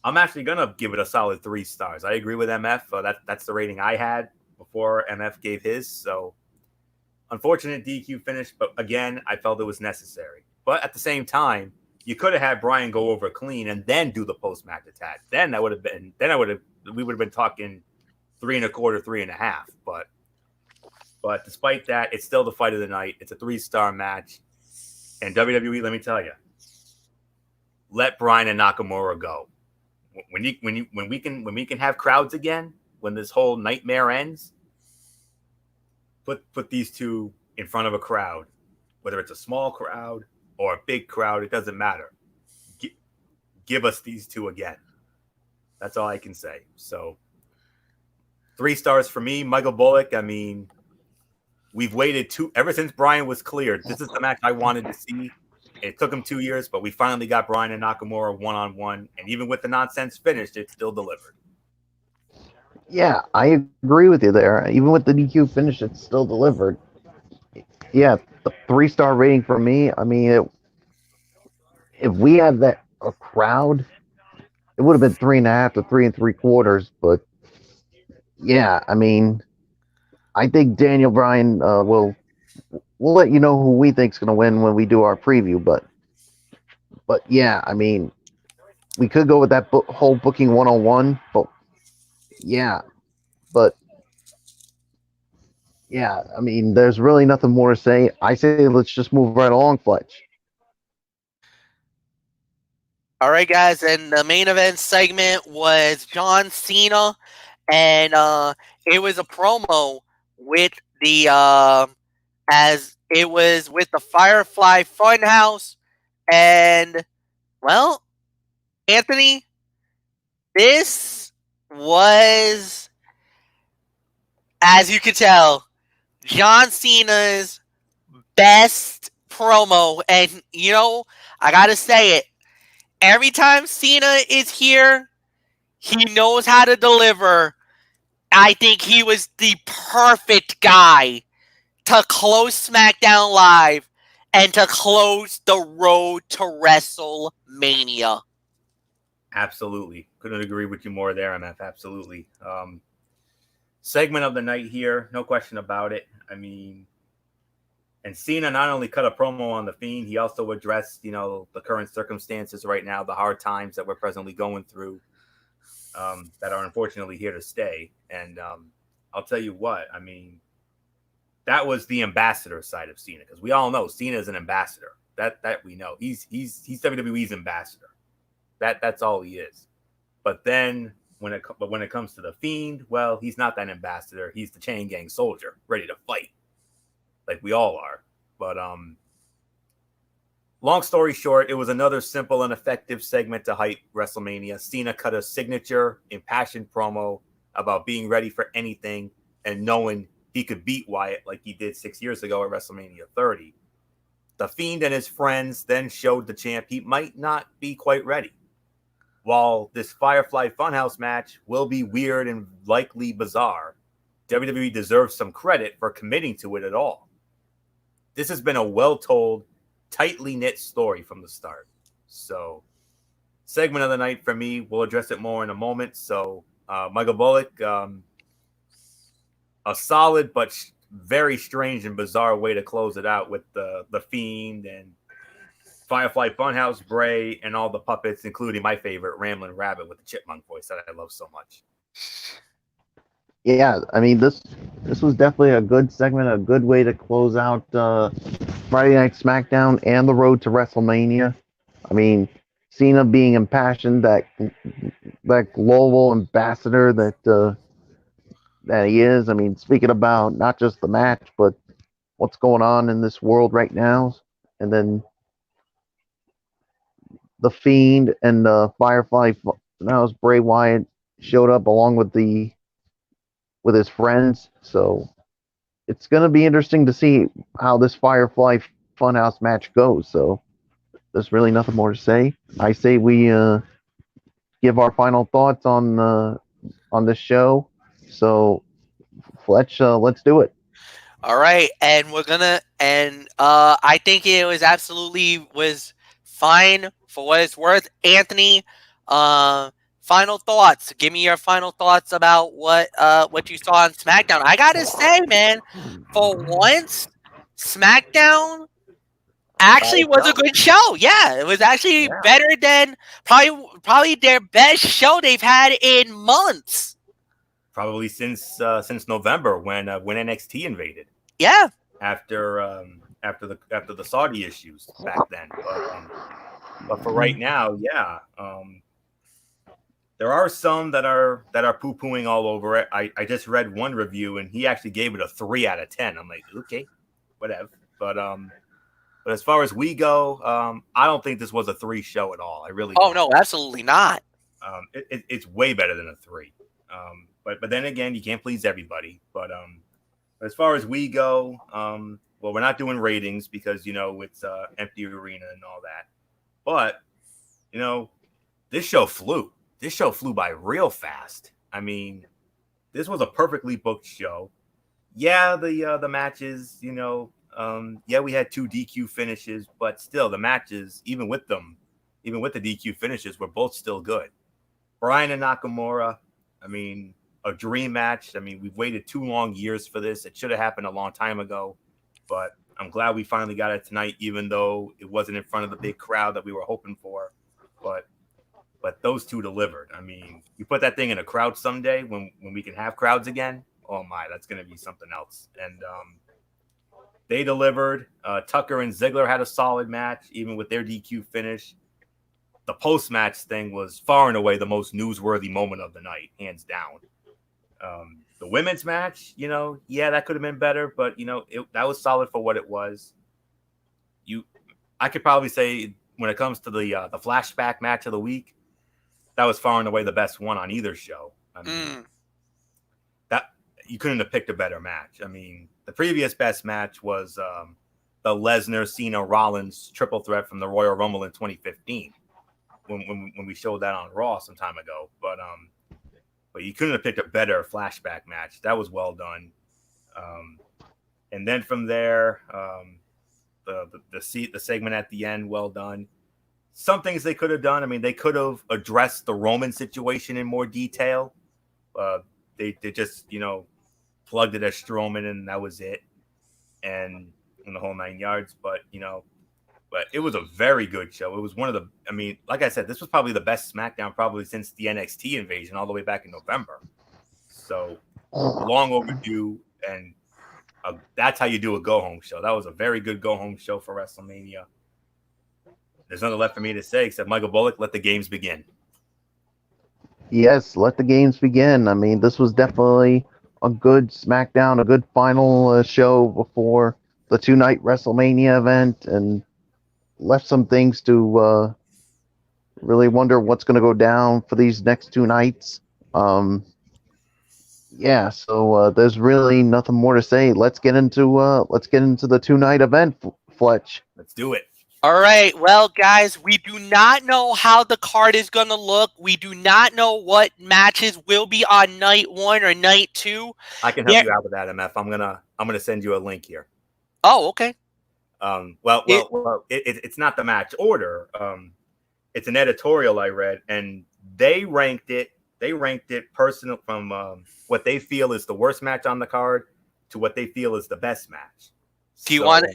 I'm actually going to give it a solid 3 stars. I agree with MF. That's the rating I had before MF gave his. So, unfortunate DQ finish, but again, I felt it was necessary. But at the same time, you could have had Bryan go over clean and then do the post-match attack. We would have been talking 3.25, 3.5. But despite that, it's still the fight of the night. It's a 3-star match. And WWE, let me tell you, let Bryan and Nakamura go. When we can have crowds again, when this whole nightmare ends, put these two in front of a crowd, whether it's a small crowd or a big crowd, it doesn't matter. Give us these two again. That's all I can say. So 3 stars for me, Michael Bullock. I mean, we've waited ever since Bryan was cleared. This is the match I wanted to see. It took him 2 years, but we finally got Bryan and Nakamura one-on-one. And even with the nonsense finish, it still delivered. Yeah, I agree with you there. Even with the DQ finish, it's still delivered. Yeah, the 3-star rating for me, I mean, if we had a crowd, it would have been 3.5 to 3 3/4. But yeah, I mean, I think Daniel Bryan we'll let you know who we think's going to win when we do our preview. But yeah, I mean, we could go with that whole booking 101. But yeah, I mean, there's really nothing more to say. I say let's just move right along, Fletch. All right, guys, and the main event segment was John Cena, and it was a promo with the as it was with the Firefly Funhouse, and well, Anthony, this was, as you can tell, John Cena's best promo, and I gotta say it. Every time Cena is here, he knows how to deliver. I think he was the perfect guy to close SmackDown Live and to close the road to WrestleMania. Absolutely. Couldn't agree with you more there, MF. Absolutely. Segment of the night here, no question about it. I mean, and Cena not only cut a promo on The Fiend, he also addressed, the current circumstances right now, the hard times that we're presently going through, that are unfortunately here to stay. And I'll tell you what, I mean, that was the ambassador side of Cena, because we all know Cena is an ambassador. That we know. He's WWE's ambassador. That's all he is. But then when it comes to the Fiend, well, he's not that ambassador. He's the chain gang soldier, ready to fight, like we all are. But long story short, it was another simple and effective segment to hype WrestleMania. Cena cut a signature, impassioned promo about being ready for anything and knowing he could beat Wyatt like he did 6 years ago at WrestleMania 30. The Fiend and his friends then showed the champ he might not be quite ready. While this Firefly Funhouse match will be weird and likely bizarre, WWE deserves some credit for committing to it at all. This has been a well-told, tightly knit story from the start. So, segment of the night for me, we'll address it more in a moment. So, Michael Bullock, a solid but very strange and bizarre way to close it out with the Fiend and Firefly Funhouse, Bray, and all the puppets, including my favorite, Ramblin' Rabbit with the chipmunk voice that I love so much. Yeah, I mean this was definitely a good segment, a good way to close out Friday Night SmackDown and the road to WrestleMania. I mean, Cena being impassioned, that global ambassador that he is. I mean, speaking about not just the match, but what's going on in this world right now, and then the Fiend and the Firefly Funhouse, Bray Wyatt showed up along with his friends. So it's going to be interesting to see how this Firefly Funhouse match goes. So there's really nothing more to say. I say we give our final thoughts on this show. So let's do it. All right, and we're gonna I think it was fine for what it's worth. Anthony, final thoughts. Give me your final thoughts about what you saw on SmackDown. I gotta say, man, for once, SmackDown actually was a good show. Yeah, it was actually better than probably their best show they've had in months. Probably since November when NXT invaded. Yeah. After the Saudi issues back then, but for right now, yeah. There are some that are poo-pooing all over it. I just read one review and he actually gave it a 3 out of 10. I'm like, okay, whatever. But as far as we go, I don't think this was a 3 show at all. I really don't. No, absolutely not. It's way better than a 3. But then again, you can't please everybody. But as far as we go, well, we're not doing ratings because it's empty arena and all that. But this show flew. This show flew by real fast. I mean, this was a perfectly booked show. Yeah, the matches, yeah, we had 2 DQ finishes, but still the matches, even with the DQ finishes, were both still good. Bryan and Nakamura, I mean, a dream match. I mean, we've waited 2 long years for this. It should have happened a long time ago, but I'm glad we finally got it tonight, even though it wasn't in front of the big crowd that we were hoping for. But those 2 delivered. I mean, you put that thing in a crowd someday when we can have crowds again. Oh my, that's going to be something else. And they delivered. Tucker and Ziggler had a solid match, even with their DQ finish. The post-match thing was far and away the most newsworthy moment of the night, hands down. The women's match, yeah, that could have been better, but that was solid for what it was. I could probably say when it comes to the flashback match of the week, that was far and away the best one on either show. I mean, that you couldn't have picked a better match. I mean, the previous best match was the Lesnar, Cena, Rollins triple threat from the Royal Rumble in 2015 when we showed that on Raw some time ago. But you couldn't have picked a better flashback match. That was well done. And then from there, the segment at the end, well done. Some things they could have done. I mean, they could have addressed the Roman situation in more detail. They just, plugged it as Strowman and that was it. And in the whole 9 yards. But it was a very good show. It was one of the, I mean, like I said, this was probably the best SmackDown probably since the NXT invasion all the way back in November. So long overdue. And That's how you do a go-home show. That was a very good go-home show for WrestleMania. There's nothing left for me to say except Michael Bullock, let the games begin. Yes, let the games begin. I mean, this was definitely a good SmackDown, a good final show before the two-night WrestleMania event, and left some things to really wonder what's going to go down for these next two nights. Yeah, so there's really nothing more to say. Let's get into the two-night event, Fletch. Let's do it. All right. Well, guys, we do not know how the card is going to look. We do not know what matches will be on night 1 or night 2. I can help you out with that, MF. I'm gonna send you a link here. Oh, okay. It's not the match order. It's an editorial I read, and they ranked it. Personal from what they feel is the worst match on the card to what they feel is the best match. Do you want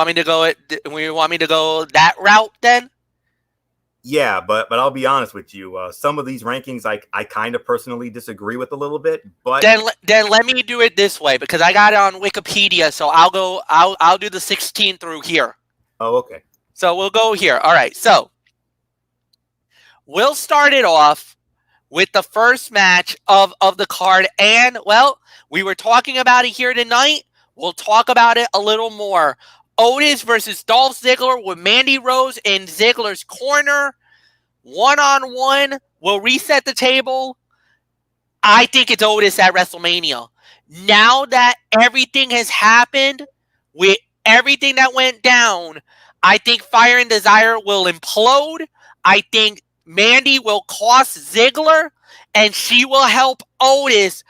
me to go that route then? Yeah, but I'll be honest with you. Some of these rankings I kind of personally disagree with a little bit. But then let me do it this way because I got it on Wikipedia. So I'll do the 16 through here. Oh, okay. So we'll go here. All right. So we'll start it off with the first match of the card, and well, we were talking about it here tonight. We'll talk about it a little more. Otis versus Dolph Ziggler with Mandy Rose in Ziggler's corner. 1-on-1. We'll reset the table. I think it's Otis at WrestleMania. Now that everything has happened, with everything that went down, I think Fire and Desire will implode. I think Mandy will cost Ziggler, and she will help Otis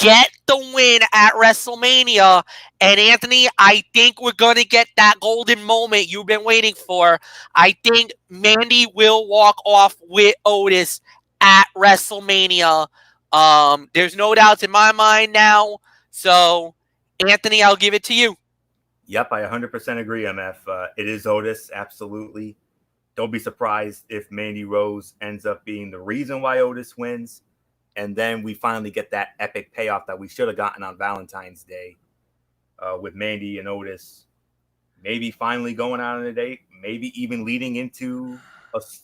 get the win at WrestleMania. And Anthony, I think we're going to get that golden moment you've been waiting for. I think Mandy will walk off with Otis at WrestleMania. There's no doubts in my mind now. So, Anthony, I'll give it to you. Yep, I 100% agree, MF. It is Otis, absolutely. Don't be surprised if Mandy Rose ends up being the reason why Otis wins. And then we finally get that epic payoff that we should have gotten on Valentine's Day with Mandy and Otis. Maybe finally going out on a date. Maybe even leading into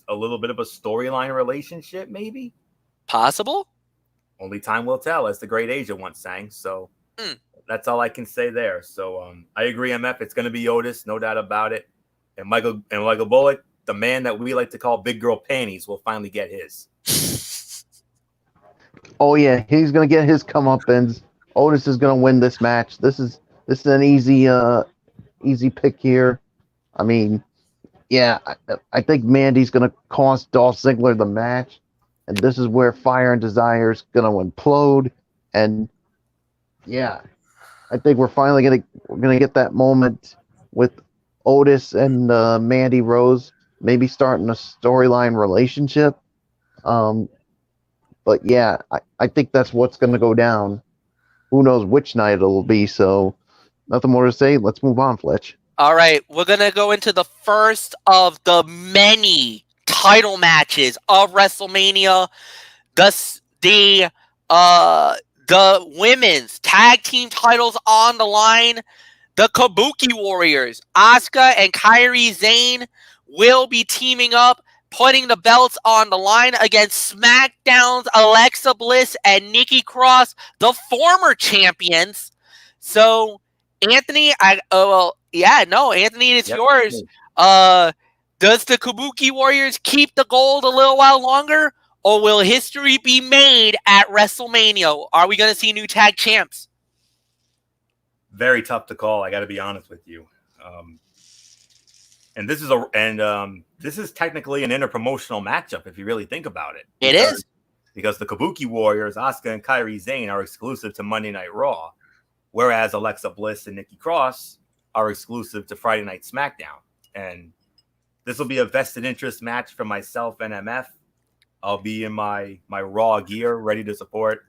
a little bit of a storyline relationship, maybe. Possible? Only time will tell, as the great Asia once sang. So that's all I can say there. So I agree, MF. It's going to be Otis, no doubt about it. And Michael Bullock, the man that we like to call Big Girl Panties, will finally get his. Oh yeah, he's gonna get his comeuppance. Otis is gonna win this match. This is an easy pick here. I mean, yeah, I think Mandy's gonna cost Dolph Ziggler the match, and this is where Fire and Desire is gonna implode. And yeah, I think we're finally gonna get that moment with Otis and Mandy Rose maybe starting a storyline relationship. But yeah, I think that's what's going to go down. Who knows which night it'll be, so nothing more to say. Let's move on, Fletch. All right, we're going to go into the first of the many title matches of WrestleMania. The women's tag team titles on the line. The Kabuki Warriors, Asuka and Kairi Sane, will be teaming up, putting the belts on the line against SmackDown's Alexa Bliss and Nikki Cross, the former champions. So, Anthony, Anthony, it's yours. Does the Kabuki Warriors keep the gold a little while longer, or will history be made at WrestleMania? Are we going to see new tag champs? Very tough to call. I got to be honest with you. And this is technically an interpromotional matchup if you really think about it. It is. Because the Kabuki Warriors, Asuka and Kairi Sane, are exclusive to Monday Night Raw, whereas Alexa Bliss and Nikki Cross are exclusive to Friday Night SmackDown. And this will be a vested interest match for myself and MF. I'll be in my Raw gear, ready to support,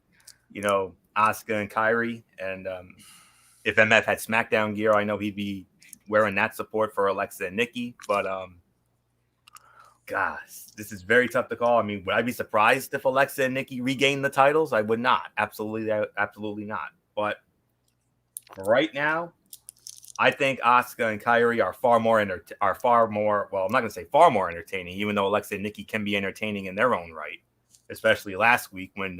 Asuka and Kairi. And if MF had SmackDown gear, I know he'd be wearing that support for Alexa and Nikki. But gosh, this is very tough to call. I mean, would I be surprised if Alexa and Nikki regain the titles? I would not. Absolutely not. But for right now, I think Asuka and Kairi are far more. Well, I'm not gonna say far more entertaining, even though Alexa and Nikki can be entertaining in their own right. Especially last week when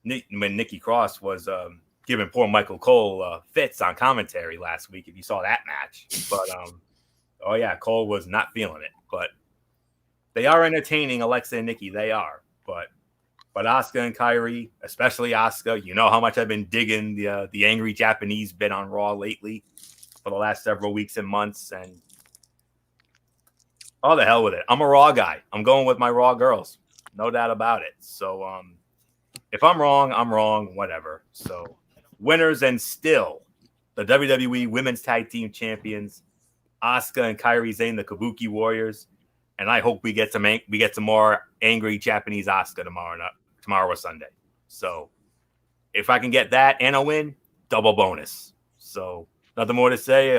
Nikki Cross was giving poor Michael Cole fits on commentary last week. If you saw that match, but oh yeah, Cole was not feeling it. But they are entertaining, Alexa and Nikki. They are, but Asuka and Kairi, especially Asuka, you know how much I've been digging the angry Japanese bit on Raw lately for the last several weeks and months, and oh, the hell with it. I'm a Raw guy. I'm going with my Raw girls, no doubt about it. So if I'm wrong, whatever. So winners and still the WWE Women's Tag Team Champions, Asuka and Kairi Sane, the Kabuki Warriors, and I hope we get some more angry Japanese Asuka tomorrow or Sunday. So if I can get that and a win, double bonus. So nothing more to say.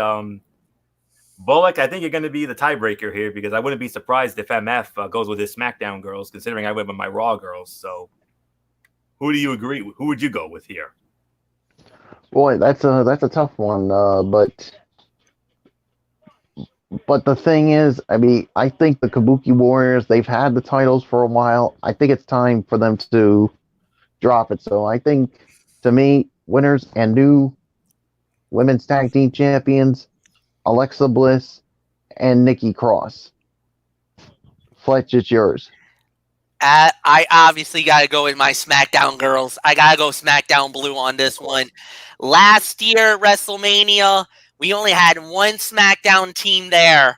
Bullock, I think you're going to be the tiebreaker here because I wouldn't be surprised if MF goes with his SmackDown girls, considering I went with my Raw girls. So who do you agree with? Who would you go with here? Boy, that's a tough one. But the thing is, I mean, I think the Kabuki Warriors, they've had the titles for a while. I think it's time for them to drop it. So I think, to me, winners and new women's tag team champions, Alexa Bliss and Nikki Cross. Fletch, it's yours. I obviously got to go with my SmackDown girls. I got to go SmackDown Blue on this one. Last year at WrestleMania, we only had one SmackDown team there,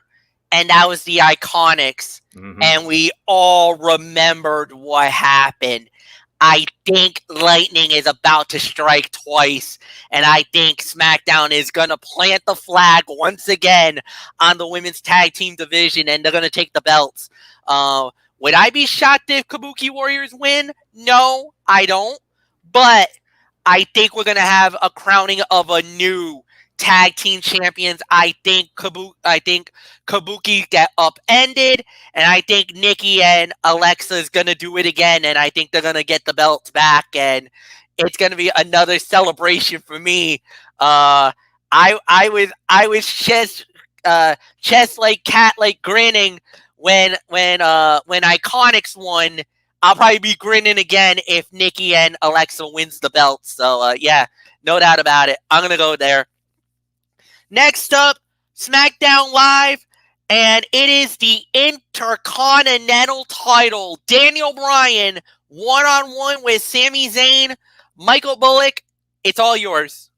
and that was the Iconics. Mm-hmm. And we all remembered what happened. I think lightning is about to strike twice, and I think SmackDown is going to plant the flag once again on the women's tag team division, and they're going to take the belts. Would I be shocked if Kabuki Warriors win? No, I don't. But I think we're going to have a crowning of a new tag team champions. I think Kabuki get upended, and I think Nikki and Alexa is going to do it again, and I think they're going to get the belts back, and it's going to be another celebration for me. I was chest like cat like grinning when Iconics won. I'll probably be grinning again if Nikki and Alexa wins the belt. So yeah, no doubt about it. I'm gonna go there. Next up, SmackDown Live, and it is the Intercontinental title. Daniel Bryan, one-on-one with Sami Zayn. Michael Bullock, it's all yours.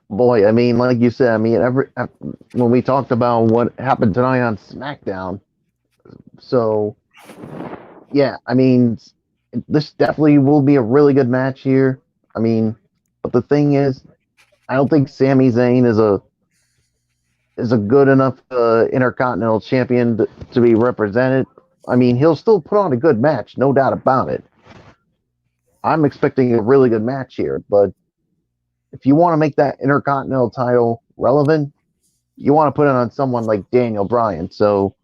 Boy, I mean, like you said, I mean, when we talked about what happened tonight on SmackDown, so yeah, I mean, this definitely will be a really good match here. I mean, but the thing is, I don't think Sami Zayn is a good enough Intercontinental Champion to be represented. I mean, he'll still put on a good match, no doubt about it. I'm expecting a really good match here, but if you want to make that Intercontinental title relevant, you want to put it on someone like Daniel Bryan. So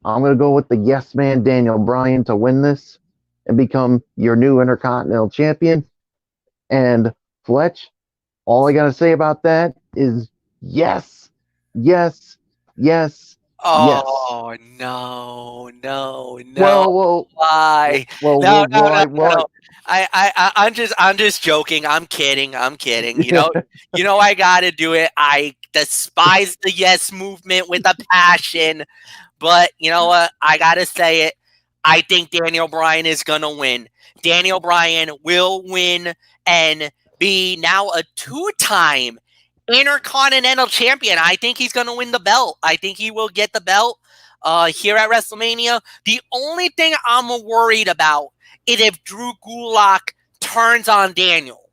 I'm going to go with the yes man, Daniel Bryan, to win this and become your new Intercontinental Champion. And Fletch, all I got to say about that is yes, yes, yes, oh, yes. No. Well, why? Well, no. I'm just joking. I'm kidding. You know, I gotta do it. I despise the yes movement with a passion, but you know what? I gotta say it. I think Daniel Bryan is gonna win. Daniel Bryan will win and be now a 2-time Intercontinental Champion. I think he's gonna win the belt. I think he will get the belt here at WrestleMania. The only thing I'm worried about is if Drew Gulak turns on Daniel,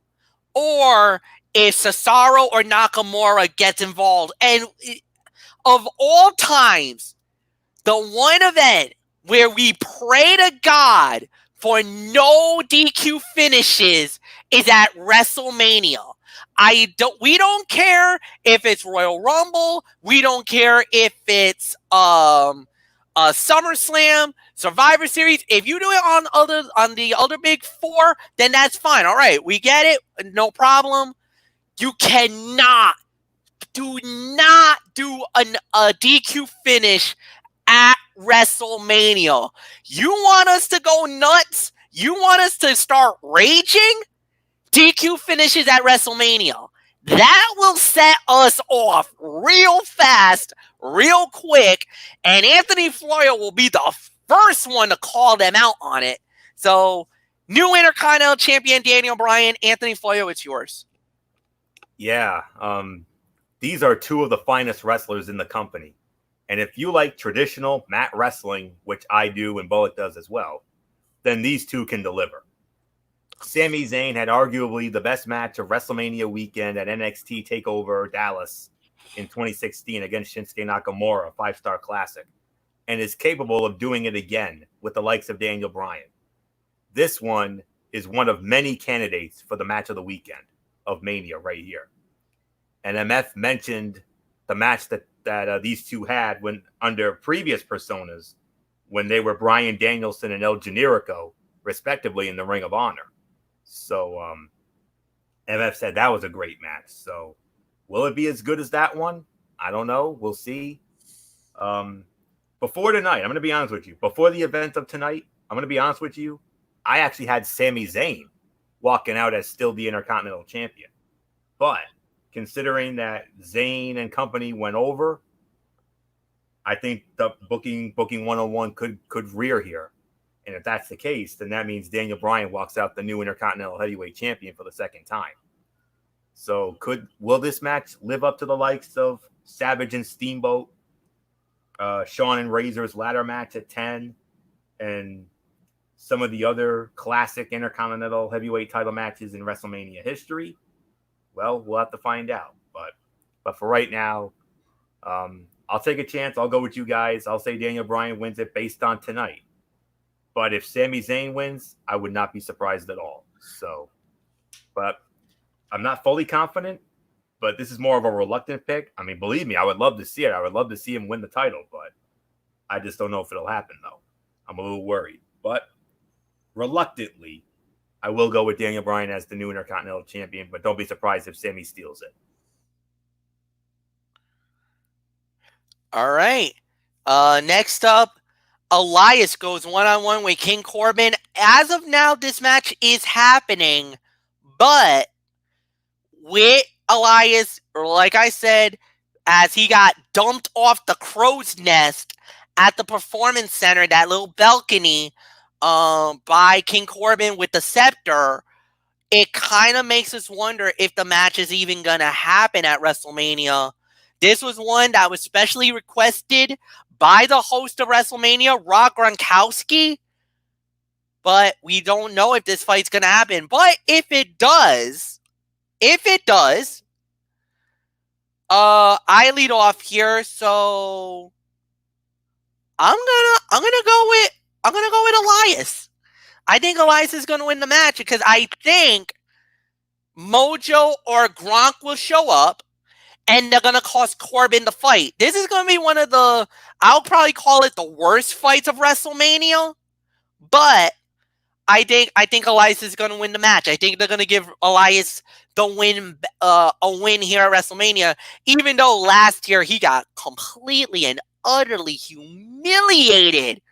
or if Cesaro or Nakamura gets involved. And of all times, the one event where we pray to God for no DQ finishes is at WrestleMania. We don't care if it's Royal Rumble. We don't care if it's SummerSlam, Survivor Series. If you do it on the other big four, then that's fine. All right, we get it, no problem. You cannot, do not do a DQ finish at WrestleMania. You want us to go nuts? You want us to start raging? DQ finishes at WrestleMania. That will set us off real fast, real quick, and Anthony Florio will be the first one to call them out on it. So, new Intercontinental Champion Daniel Bryan, Anthony Florio, it's yours. Yeah, these are two of the finest wrestlers in the company. And if you like traditional mat wrestling, which I do and Bullock does as well, then these two can deliver. Sami Zayn had arguably the best match of WrestleMania weekend at NXT TakeOver Dallas in 2016 against Shinsuke Nakamura, a 5-star classic, and is capable of doing it again with the likes of Daniel Bryan. This one is one of many candidates for the match of the weekend of Mania right here. And MF mentioned the match that these two had when under previous personas when they were Bryan Danielson and El Generico, respectively, in the Ring of Honor. So MF said that was a great match. So will it be as good as that one? I don't know. We'll see. Before tonight, I'm going to be honest with you. Before the event of tonight, I'm going to be honest with you. I actually had Sami Zayn walking out as still the Intercontinental Champion. But considering that Zayn and company went over, I think the booking 101 could rear here. And if that's the case, then that means Daniel Bryan walks out the new Intercontinental Heavyweight Champion for the second time. So will this match live up to the likes of Savage and Steamboat, Shawn and Razor's ladder match at 10, and some of the other classic Intercontinental Heavyweight title matches in WrestleMania history? Well, we'll have to find out. But for right now, I'll take a chance. I'll go with you guys. I'll say Daniel Bryan wins it based on tonight. But if Sami Zayn wins, I would not be surprised at all. So, but I'm not fully confident, but this is more of a reluctant pick. I mean, believe me, I would love to see it. I would love to see him win the title, but I just don't know if it'll happen, though. I'm a little worried. But reluctantly, I will go with Daniel Bryan as the new Intercontinental Champion, but don't be surprised if Sami steals it. All right. Next up, Elias goes one-on-one with King Corbin. As of now, this match is happening, but with Elias, like I said, as he got dumped off the crow's nest at the Performance Center, that little balcony, by King Corbin with the scepter, it kind of makes us wonder if the match is even going to happen at WrestleMania. This was one that was specially requested by the host of WrestleMania, Rob Gronkowski. But we don't know if this fight's going to happen. But if it does, I lead off here. So I'm gonna go with Elias. I think Elias is going to win the match because I think Mojo or Gronk will show up. And they're going to cost Corbin the fight. This is going to be one of the, I'll probably call it the worst fights of WrestleMania. But I think Elias is going to win the match. I think they're going to give Elias the win, a win here at WrestleMania. Even though last year he got completely and utterly humiliated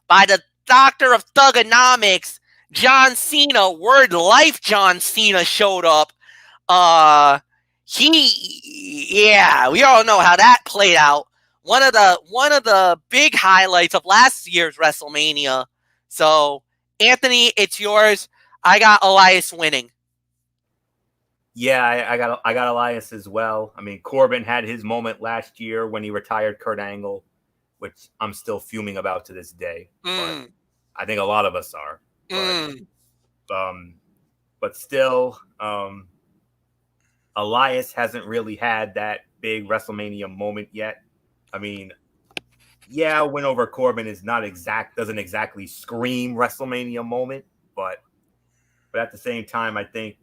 by the Doctor of Thugonomics, John Cena. Word Life John Cena showed up. We all know how that played out. One of the big highlights of last year's WrestleMania. So, Anthony, it's yours. I got Elias winning. Yeah, I got Elias as well. I mean, Corbin had his moment last year when he retired Kurt Angle, which I'm still fuming about to this day. But I think a lot of us are. But still, Elias hasn't really had that big WrestleMania moment yet. I mean, yeah, a win over Corbin doesn't exactly scream WrestleMania moment, but at the same time, I think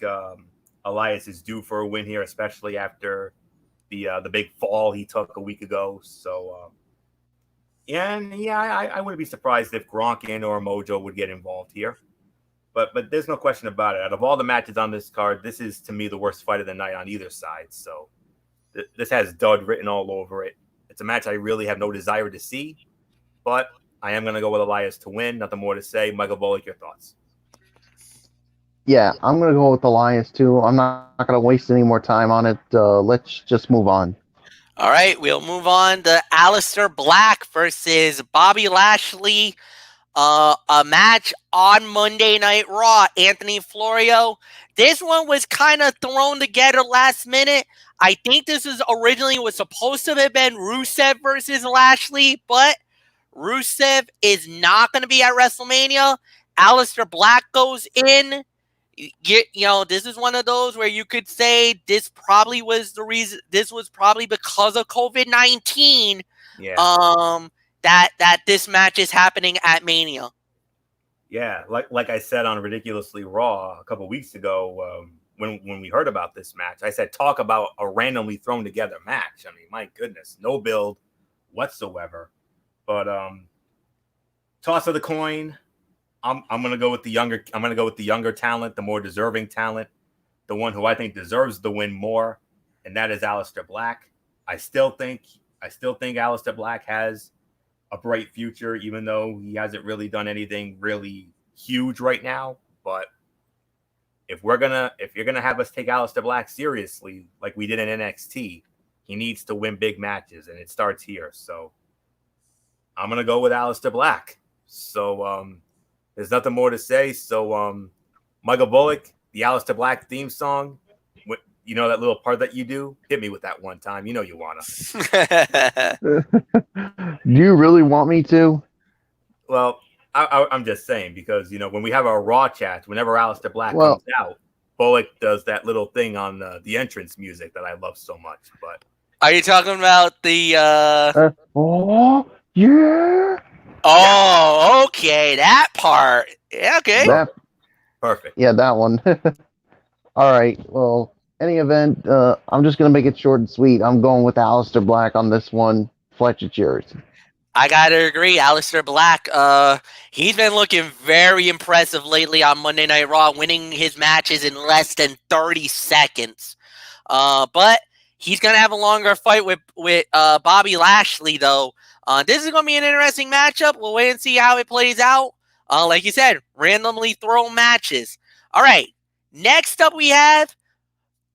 Elias is due for a win here, especially after the big fall he took a week ago. So I wouldn't be surprised if Gronk and or Mojo would get involved here. But there's no question about it. Out of all the matches on this card, this is to me the worst fight of the night on either side. So this has dud written all over it. It's a match I really have no desire to see, but I am going to go with Elias to win. Nothing more to say. Michael Bullock, your thoughts? Yeah, I'm going to go with Elias too. I'm not going to waste any more time on it. Let's just move on. All right, we'll move on to Aleister Black versus Bobby Lashley. A match on Monday Night Raw. Anthony Florio. This one was kind of thrown together last minute. I think this was supposed to have been Rusev versus Lashley, but Rusev is not going to be at WrestleMania. Aleister Black goes in. This is one of those where you could say this probably was the reason. This was probably because of COVID-19. Yeah. That this match is happening at Mania. Yeah, like I said on Ridiculously Raw a couple weeks ago, when we heard about this match, I said talk about a randomly thrown together match. I mean, my goodness, no build whatsoever. But toss of the coin. I'm gonna go with the younger. I'm gonna go with the younger talent, the more deserving talent, the one who I think deserves the win more, and that is Aleister Black. I still think Aleister Black has a bright future, even though he hasn't really done anything really huge right now. But if you're gonna have us take Aleister Black seriously, like we did in NXT, he needs to win big matches, and it starts here. So I'm gonna go with Aleister Black. So there's nothing more to say. So Michael Bullock, the Aleister Black theme song, you know that little part that you do? Hit me with that one time. You know you wanna. Do you really want me to? Well, I'm just saying because when we have our Raw chats, whenever Aleister Black comes out, Bullock does that little thing on the entrance music that I love so much. But are you talking about the? Oh yeah. Oh, okay, that part. Yeah, okay. Perfect. Yeah, that one. All right. Well, any event, I'm just gonna make it short and sweet. I'm going with Aleister Black on this one. Fletch, it's yours. I gotta agree, Aleister Black. He's been looking very impressive lately on Monday Night Raw, winning his matches in less than 30 seconds. But he's gonna have a longer fight with Bobby Lashley, though. This is gonna be an interesting matchup. We'll wait and see how it plays out. Like you said, randomly thrown matches. All right. Next up, we have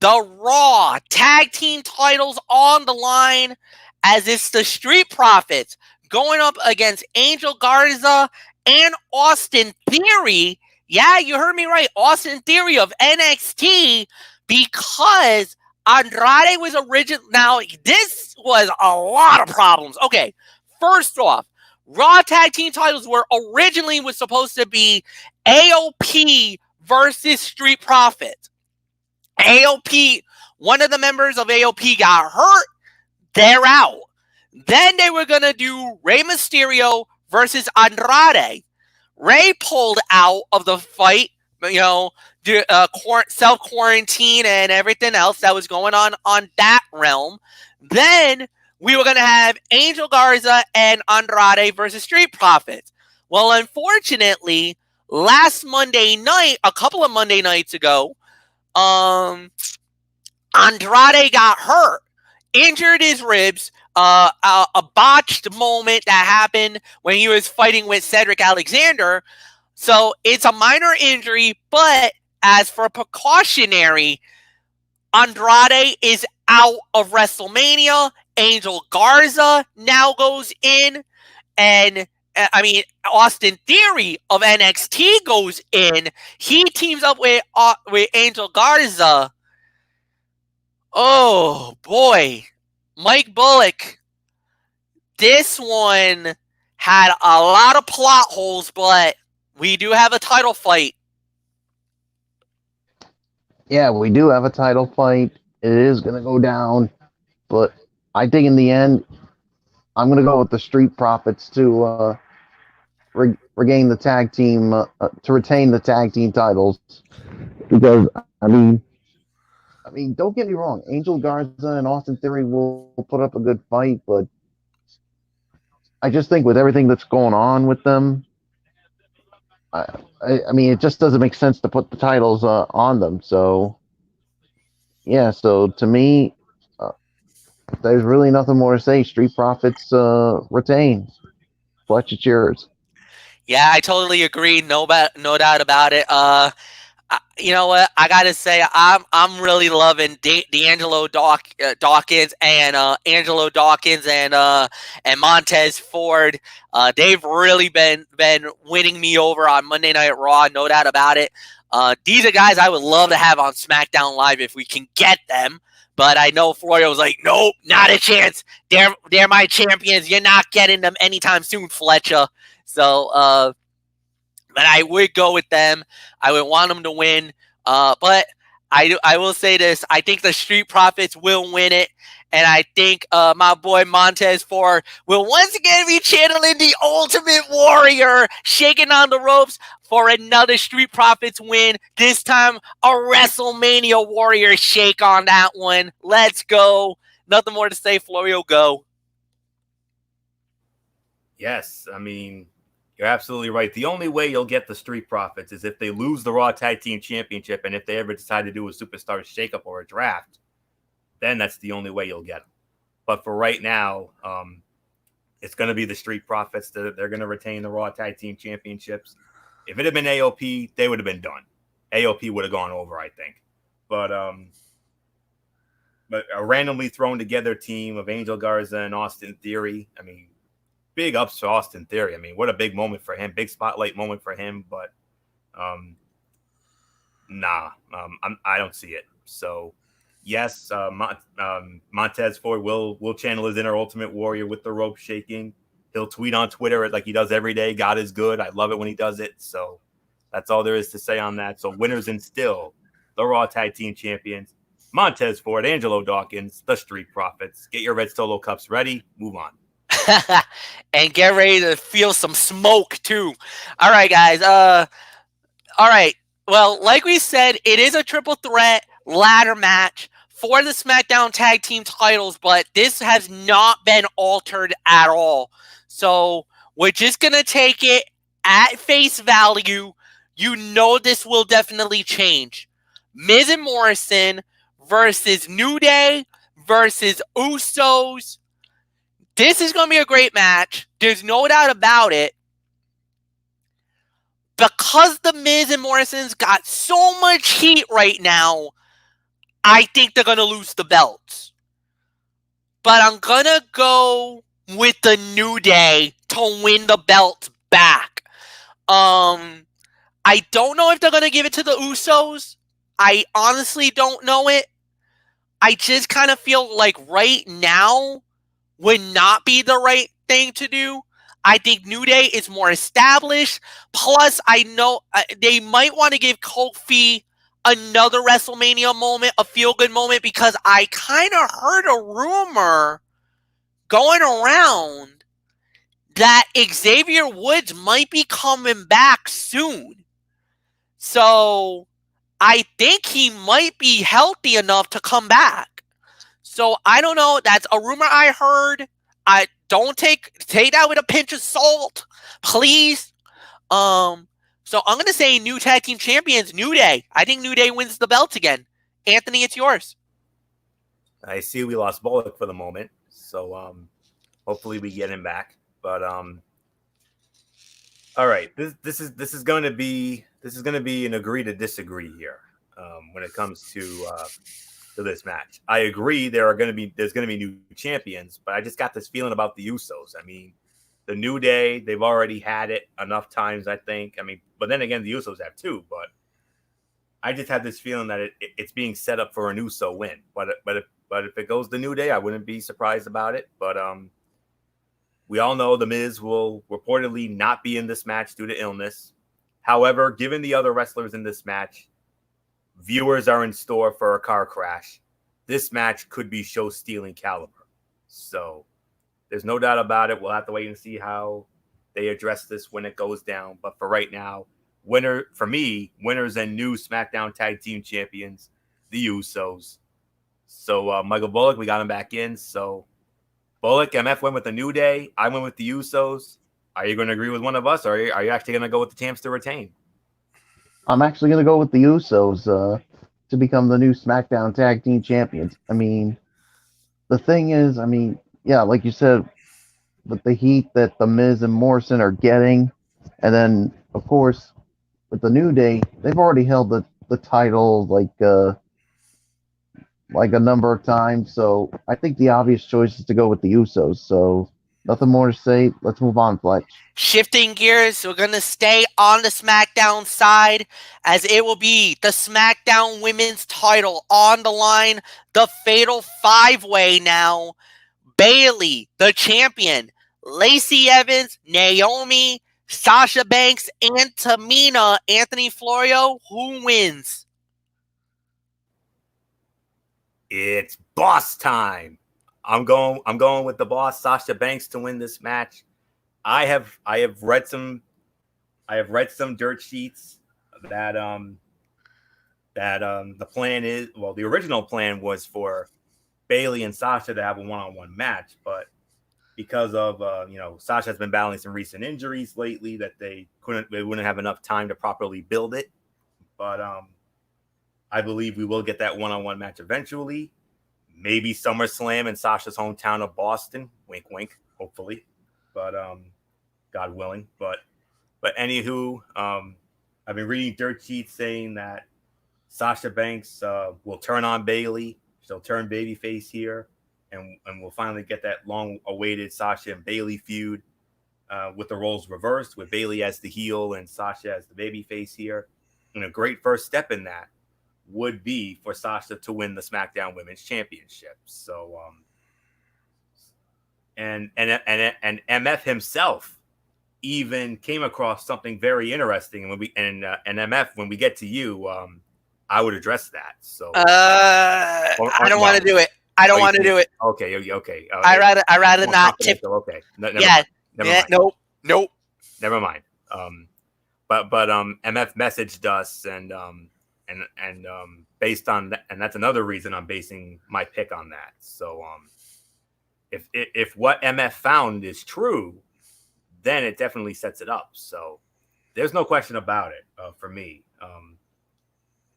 the Raw Tag Team titles on the line, as it's the Street Profits going up against Angel Garza and Austin Theory. Yeah, you heard me right. Austin Theory of NXT, because Andrade was original. Now, this was a lot of problems. Okay, first off, Raw Tag Team titles was supposed to be AOP versus Street Profits. AOP, one of the members of AOP got hurt. They're out. Then they were going to do Rey Mysterio versus Andrade. Rey pulled out of the fight, self-quarantine and everything else that was going on that realm. Then we were going to have Angel Garza and Andrade versus Street Profits. Well, unfortunately, last Monday night, a couple of Monday nights ago, Andrade got hurt, injured his ribs, a botched moment that happened when he was fighting with Cedric Alexander. So it's a minor injury, but as for precautionary, Andrade is out of WrestleMania. Angel Garza now goes in, and Austin Theory of NXT goes in. He teams up with Angel Garza. Oh boy, Mike Bullock. This one had a lot of plot holes, but we do have a title fight. Yeah, we do have a title fight. It is going to go down, but I think in the end, I'm going to go with the Street Profits to regain the tag team, to retain the tag team titles. Because, I mean, don't get me wrong. Angel Garza and Austin Theory will put up a good fight, but I just think with everything that's going on with them, I mean, it just doesn't make sense to put the titles on them. So, yeah, so to me, uh, there's really nothing more to say. Street Profits retain. Fletch, it's yours. Yeah, I totally agree. No doubt about it. You know what? I gotta say, I'm really loving Dawkins and Angelo Dawkins and Montez Ford. They've really been winning me over on Monday Night Raw. No doubt about it. These are guys I would love to have on SmackDown Live if we can get them. But I know Florio was like, nope, not a chance. They're my champions. You're not getting them anytime soon, Fletcher. So, but I would go with them. I would want them to win. But I will say this. I think the Street Profits will win it. And I think my boy Montez Ford will once again be channeling the Ultimate Warrior, shaking on the ropes for another Street Profits win. This time, a WrestleMania Warrior shake on that one. Let's go. Nothing more to say. Florio, go. Yes, I mean, you're absolutely right. The only way you'll get the Street Profits is if they lose the Raw Tag Team Championship, and if they ever decide to do a Superstar Shakeup or a draft, then that's the only way you'll get them. But for right now, it's going to be the Street Profits. They're going to retain the Raw Tag Team Championships. If it had been AOP, they would have been done. AOP would have gone over, I think. But a randomly thrown together team of Angel Garza and Austin Theory, I mean, big ups to Austin Theory. I mean, what a big moment for him. Big spotlight moment for him. But I don't see it. So, yes, Montez Ford will channel his inner Ultimate Warrior with the rope shaking. He'll tweet on Twitter like he does every day. God is good. I love it when he does it. So that's all there is to say on that. So winners and still the Raw Tag Team Champions, Montez Ford, Angelo Dawkins, the Street Profits. Get your Red Solo cups ready. Move on. And get ready to feel some smoke too. All right, guys. All right. Well, like we said, it is a triple threat ladder match for the SmackDown Tag Team titles, but this has not been altered at all. So we're just gonna take it at face value. You know this will definitely change. Miz and Morrison versus New Day versus Usos. This is going to be a great match. There's no doubt about it. Because the Miz and Morrison's got so much heat right now, I think they're going to lose the belts. But I'm going to go with the New Day to win the belts back. I don't know if they're going to give it to the Usos. I honestly don't know it. I just kind of feel like right now would not be the right thing to do. I think New Day is more established. Plus, I know they might want to give Kofi another WrestleMania moment, a feel-good moment, because I kind of heard a rumor going around that Xavier Woods might be coming back soon. So I think he might be healthy enough to come back. So I don't know. That's a rumor I heard. I don't take that with a pinch of salt, please. So I'm gonna say new tag team champions, New Day. I think New Day wins the belt again. Anthony, it's yours. I see we lost Bullock for the moment, so hopefully we get him back. But all right, this is going to be an agree to disagree here when it comes to this match. I agree there's going to be new champions, but I just got this feeling about the Usos. I mean, the New Day, they've already had it enough times, I think. I mean, but then again, the Usos have too. But I just have this feeling that it's being set up for an Uso win. But if it goes the New Day, I wouldn't be surprised about it. But we all know The Miz will reportedly not be in this match due to illness. However, given the other wrestlers in this match, viewers are in store for a car crash. This match could be show-stealing caliber. So there's no doubt about it. We'll have to wait and see how they address this when it goes down. But for right now, winners and new SmackDown Tag Team Champions, the Usos. So Michael Bullock, we got him back in. So Bullock, MF went with the New Day. I went with the Usos. Are you going to agree with one of us, or are you actually going to go with the champs to retain? I'm actually going to go with the Usos to become the new SmackDown Tag Team Champions. I mean, the thing is, I mean, yeah, like you said, with the heat that the Miz and Morrison are getting, and then of course with the New Day, they've already held the title like a number of times. So I think the obvious choice is to go with the Usos. So nothing more to say. Let's move on, Fletch. Shifting gears, we're going to stay on the SmackDown side as it will be the SmackDown Women's title on the line. The Fatal 5-Way now. Bayley, the champion. Lacey Evans, Naomi, Sasha Banks, and Tamina. Anthony Florio, who wins? It's boss time. I'm going with the boss, Sasha Banks, to win this match. I have read some dirt sheets that the plan is, well, the original plan was for Bayley and Sasha to have a one-on-one match, but because of Sasha has been battling some recent injuries lately that they wouldn't have enough time to properly build it. But I believe we will get that one-on-one match eventually. Maybe SummerSlam in Sasha's hometown of Boston. Wink, wink. Hopefully, but God willing. But anywho, I've been reading dirt sheets saying that Sasha Banks will turn on Bayley. She'll turn babyface here, and we'll finally get that long-awaited Sasha and Bayley feud with the roles reversed, with Bayley as the heel and Sasha as the babyface here. And a great first step in that would be for Sasha to win the SmackDown Women's Championship. So, and MF himself even came across something very interesting, and MF, when we get to you, I would address that. So, I don't want to do it. I don't want to do it. Okay. I rather not tip. Okay. Never mind. Nope. Never mind. But MF messaged us and based on that, and that's another reason I'm basing my pick on that. So if what MF found is true, then it definitely sets it up. So there's no question about it for me.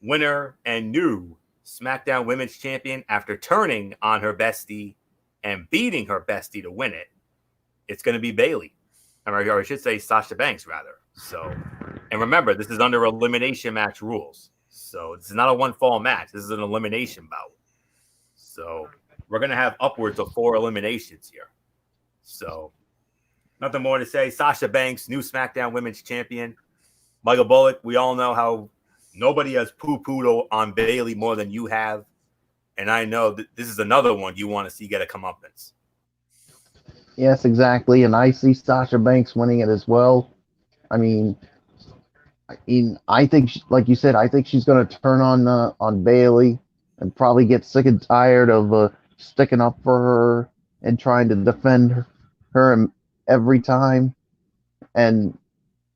Winner and new SmackDown Women's Champion after turning on her bestie and beating her bestie to win it. It's going to be Bayley. Or I should say Sasha Banks, rather. So, and remember, this is under elimination match rules. So this is not a one-fall match. This is an elimination bout. So we're going to have upwards of 4 eliminations here. So nothing more to say. Sasha Banks, new SmackDown Women's Champion. Michael Bullock, we all know how nobody has poo-pooed on Bayley more than you have. And I know that this is another one you want to see get a comeuppance. Yes, exactly. And I see Sasha Banks winning it as well. I mean, I think, like you said, I think she's going to turn on Bayley and probably get sick and tired of sticking up for her and trying to defend her every time. And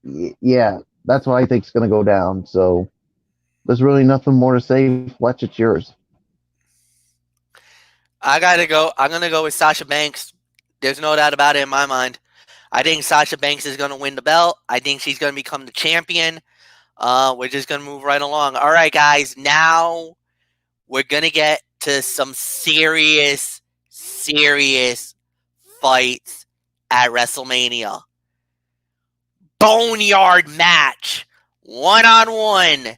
yeah, that's what I think is going to go down. So there's really nothing more to say. Fletch, it's yours. I gotta go. I'm gonna go with Sasha Banks. There's no doubt about it in my mind. I think Sasha Banks is gonna win the belt. I think she's gonna become the champion. We're just gonna move right along. All right, guys. Now we're gonna get to some serious fights at WrestleMania. Boneyard match. 1-on-1.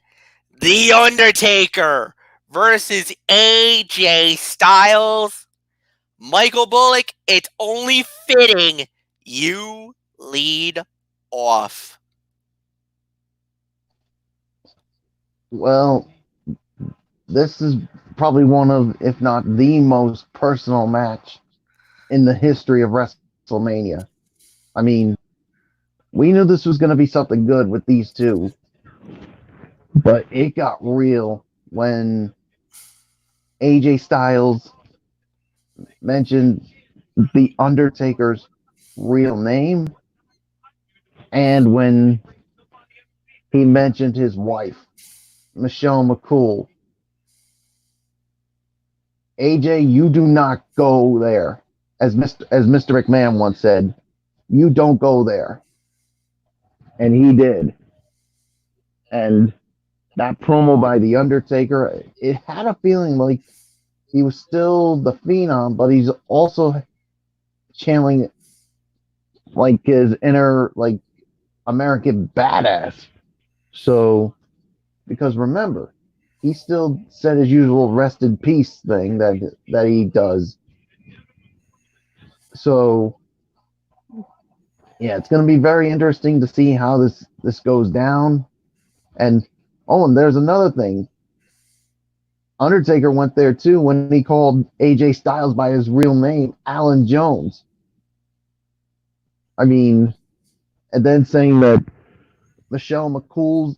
The Undertaker versus AJ Styles. Michael Bullock, it's only fitting you lead off. Well, this is probably one of, if not the most personal match in the history of WrestleMania. I mean, we knew this was going to be something good with these two, but it got real when AJ Styles mentioned The Undertaker's real name and when he mentioned his wife, Michelle McCool. AJ, you do not go there. Mr. McMahon once said, "You don't go there," and he did. And that promo by the Undertaker, it had a feeling like he was still the Phenom, but he's also channeling like his inner like American badass. So because remember, he still said his usual rest in peace thing that he does. So yeah, it's going to be very interesting to see how this goes down. And and there's another thing. Undertaker went there too when he called AJ Styles by his real name, Alan Jones. I mean, and then saying that Michelle McCool's,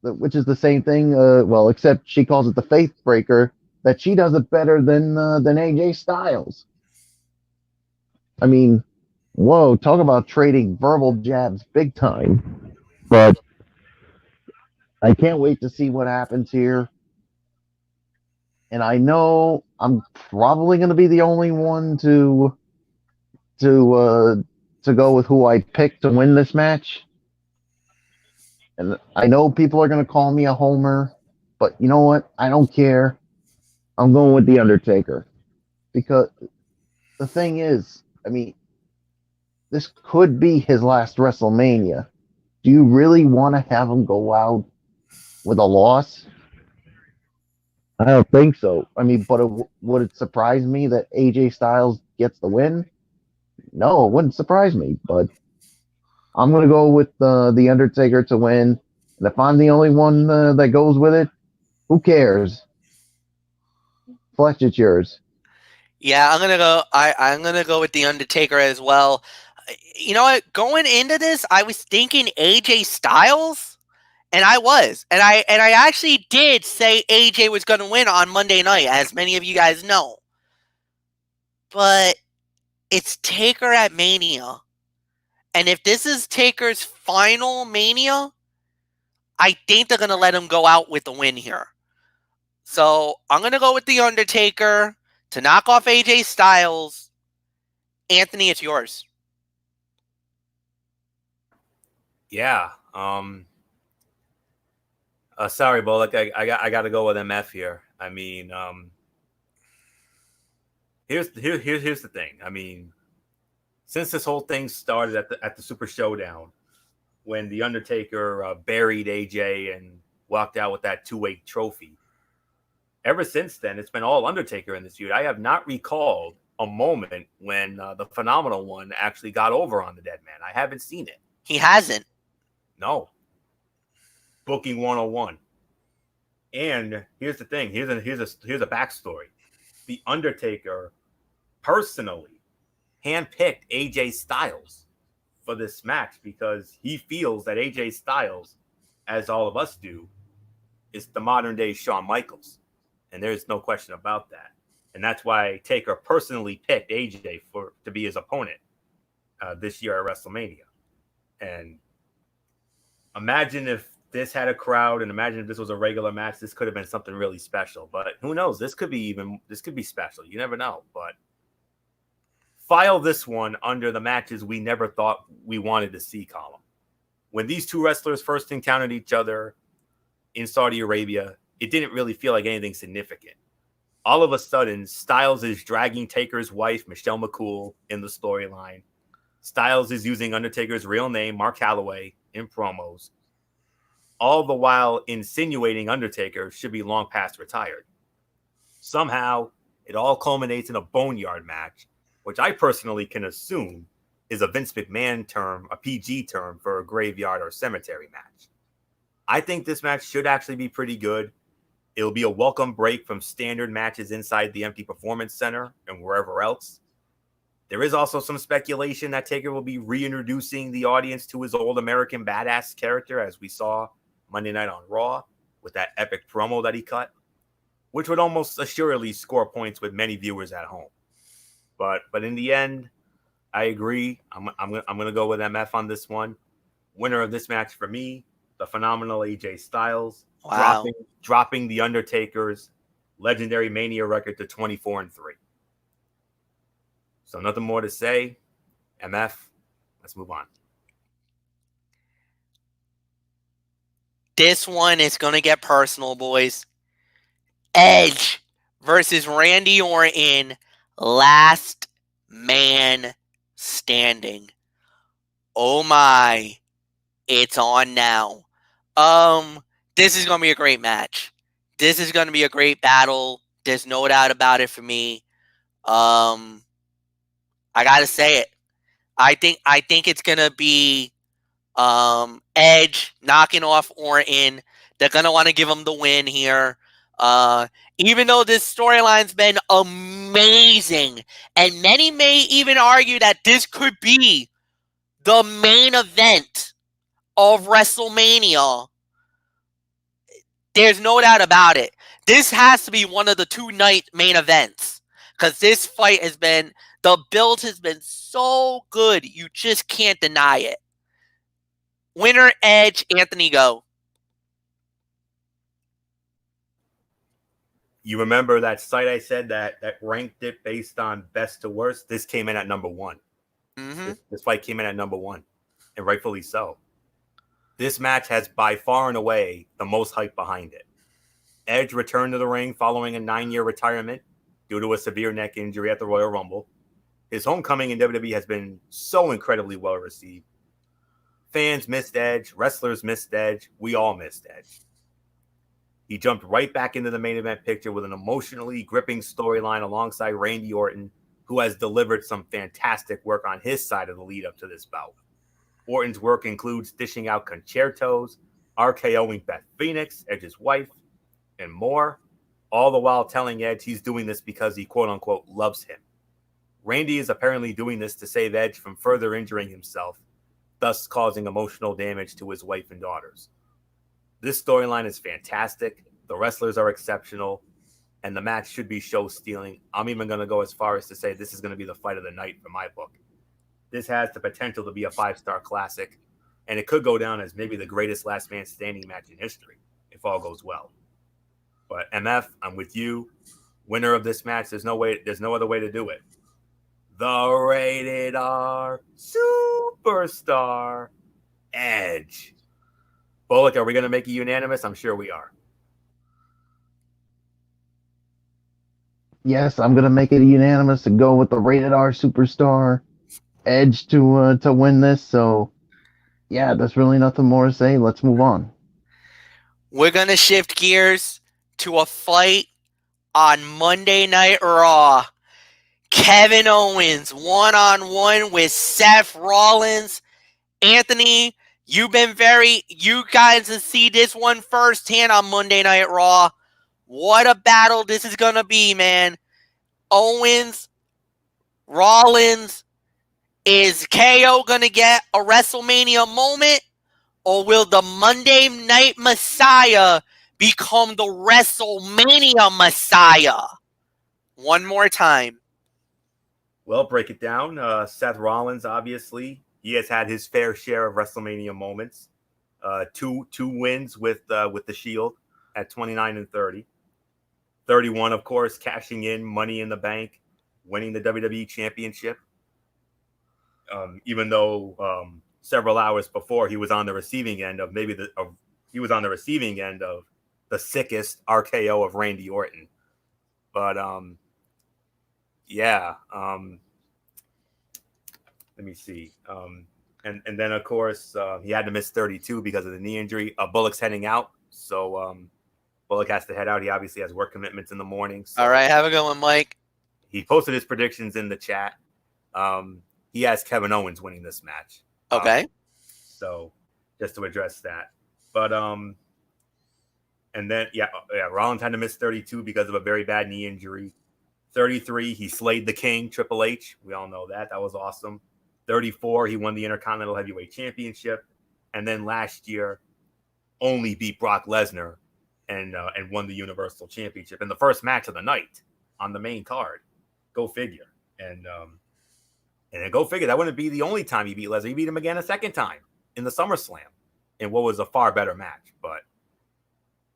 which is the same thing, well, except she calls it the Faith Breaker, that she does it better than AJ Styles. I mean, whoa, talk about trading verbal jabs big time. But I can't wait to see what happens here. And I know I'm probably going to be the only one to uh, to go with who I picked to win this match. And I know people are going to call me a homer, but you know what? I don't care. I'm going with the Undertaker because the thing is, I mean, this could be his last WrestleMania. Do you really want to have him go out with a loss? I don't think so. I mean, but would it surprise me that AJ Styles gets the win? No, it wouldn't surprise me. But I'm going to go with the Undertaker to win. And if I'm the only one that goes with it, who cares? Flesh, it's yours. Yeah, I'm gonna go. I'm gonna go with the Undertaker as well. You know what? Going into this, I was thinking AJ Styles, and I actually did say AJ was gonna win on Monday night, as many of you guys know. But it's Taker at Mania, and if this is Taker's final Mania, I think they're gonna let him go out with the win here. So I'm gonna go with the Undertaker to knock off AJ Styles. Anthony, it's yours. Yeah. Sorry, Bullock. I got to go with MF here. I mean, here's the thing. I mean, since this whole thing started at the Super Showdown, when the Undertaker buried AJ and walked out with that 2-weight trophy, ever since then it's been all Undertaker in this feud. I have not recalled a moment when the Phenomenal One actually got over on the Dead Man. I haven't seen it. He hasn't. No. Booking 101. And here's the thing. Here's a backstory. The Undertaker personally handpicked AJ Styles for this match because he feels that AJ Styles, as all of us do, is the modern day Shawn Michaels. And there's no question about that. And that's why Taker personally picked AJ to be his opponent this year at WrestleMania. And imagine if this had a crowd, and imagine if this was a regular match, this could have been something really special. But who knows? This could be special. You never know. But file this one under the matches we never thought we wanted to see column. When these two wrestlers first encountered each other in Saudi Arabia, it didn't really feel like anything significant. All of a sudden, Styles is dragging Taker's wife, Michelle McCool, in the storyline. Styles is using Undertaker's real name, Mark Calloway, in promos, all the while insinuating Undertaker should be long past retired. Somehow, it all culminates in a boneyard match, which I personally can assume is a Vince McMahon term, a PG term for a graveyard or cemetery match. I think this match should actually be pretty good. It'll be a welcome break from standard matches inside the Empty Performance Center and wherever else. There is also some speculation that Taker will be reintroducing the audience to his old American badass character, as we saw Monday Night on Raw with that epic promo that he cut, which would almost assuredly score points with many viewers at home. But in the end, I agree. I'm gonna go with MF on this one. Winner of this match for me, the phenomenal AJ Styles. Wow. Dropping the Undertaker's legendary Mania record to 24-3. So nothing more to say. MF, let's move on. This one is going to get personal, boys. Edge versus Randy Orton, last man standing. Oh my, it's on now. This is going to be a great match. This is going to be a great battle. There's no doubt about it for me. I got to say it. I think it's going to be Edge knocking off Orton. They're going to want to give him the win here. Even though this storyline's been amazing, and many may even argue that this could be the main event of WrestleMania, there's no doubt about it. This has to be one of the 2-night main events, because this fight has been, the build has been so good, you just can't deny it. Winner, Edge, Anthony, go. You remember that site I said that ranked it based on best to worst? This came in at number 1. Mm-hmm. This fight came in at number 1, and rightfully so. This match has by far and away the most hype behind it. Edge returned to the ring following a 9-year retirement due to a severe neck injury at the Royal Rumble. His homecoming in WWE has been so incredibly well received. Fans missed Edge, wrestlers missed Edge, we all missed Edge. He jumped right back into the main event picture with an emotionally gripping storyline alongside Randy Orton, who has delivered some fantastic work on his side of the lead up to this bout. Orton's work includes dishing out concertos, RKOing Beth Phoenix, Edge's wife, and more, all the while telling Edge he's doing this because he quote-unquote loves him. Randy is apparently doing this to save Edge from further injuring himself, thus causing emotional damage to his wife and daughters. This storyline is fantastic, the wrestlers are exceptional, and the match should be show-stealing. I'm even going to go as far as to say this is going to be the fight of the night for my book. This has the potential to be a 5-star classic, and it could go down as maybe the greatest last man standing match in history, if all goes well. But MF, I'm with you. Winner of this match, there's no other way to do it. The rated R superstar, Edge. Bullock, are we going to make it unanimous? I'm sure we are. Yes, I'm gonna make it unanimous and go with the rated R superstar Edge to win this. So, yeah, there's really nothing more to say. Let's move on. We're going to shift gears to a fight on Monday Night Raw. Kevin Owens one-on-one with Seth Rollins. Anthony, you guys see this one firsthand on Monday Night Raw. What a battle this is going to be, man. Owens, Rollins, is KO going to get a WrestleMania moment? Or will the Monday Night Messiah become the WrestleMania Messiah? One more time. Well, break it down. Seth Rollins, obviously, he has had his fair share of WrestleMania moments. Two wins with the Shield at 29 and 30. 31, of course, cashing in Money in the Bank, winning the WWE Championship. Even though several hours before he was on the receiving end of the sickest RKO of Randy Orton. But let me see. And then of course he had to miss 32 because of the knee injury. Bullock's heading out, so Bullock has to head out. He obviously has work commitments in the morning. So all right, have a good one, Mike. He posted his predictions in the chat. He has Kevin Owens winning this match. Okay. So just to address that, but and then Rollins had to miss 32 because of a very bad knee injury. 33, he slayed the King, Triple H. We all know that. That was awesome. 34, he won the Intercontinental Heavyweight Championship, and then last year only beat Brock Lesnar and won the Universal Championship in the first match of the night on the main card. Go figure. And go figure, that wouldn't be the only time he beat Lesnar. He beat him again a second time in the SummerSlam in what was a far better match. But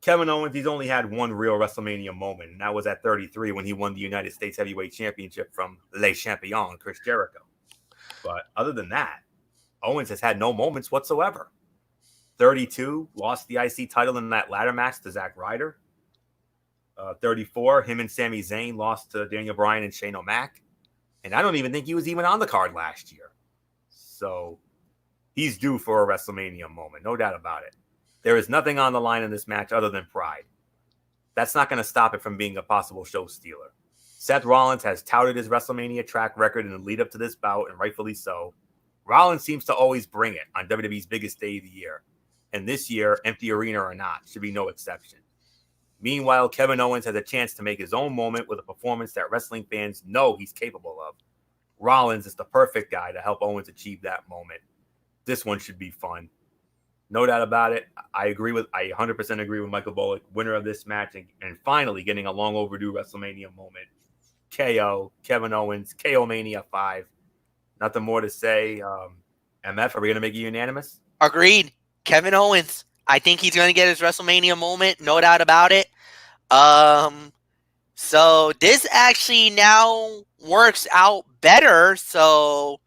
Kevin Owens, he's only had one real WrestleMania moment, and that was at 33 when he won the United States Heavyweight Championship from Le Champion, Chris Jericho. But other than that, Owens has had no moments whatsoever. 32, lost the IC title in that ladder match to Zack Ryder. 34, him and Sami Zayn lost to Daniel Bryan and Shane O'Mac. And I don't even think he was even on the card last year. So he's due for a WrestleMania moment, no doubt about it. There is nothing on the line in this match other than pride. That's not going to stop it from being a possible show stealer. Seth Rollins has touted his WrestleMania track record in the lead up to this bout, and rightfully so. Rollins seems to always bring it on WWE's biggest day of the year. And this year, empty arena or not, should be no exception. Meanwhile, Kevin Owens has a chance to make his own moment with a performance that wrestling fans know he's capable of. Rollins is the perfect guy to help Owens achieve that moment. This one should be fun. No doubt about it. I 100% agree with Michael Bullock, winner of this match, and finally getting a long overdue WrestleMania moment. KO, Kevin Owens, KO Mania 5. Nothing more to say. MF, are we going to make it unanimous? Agreed. Kevin Owens. I think he's going to get his WrestleMania moment, no doubt about it. So this actually now works out better. So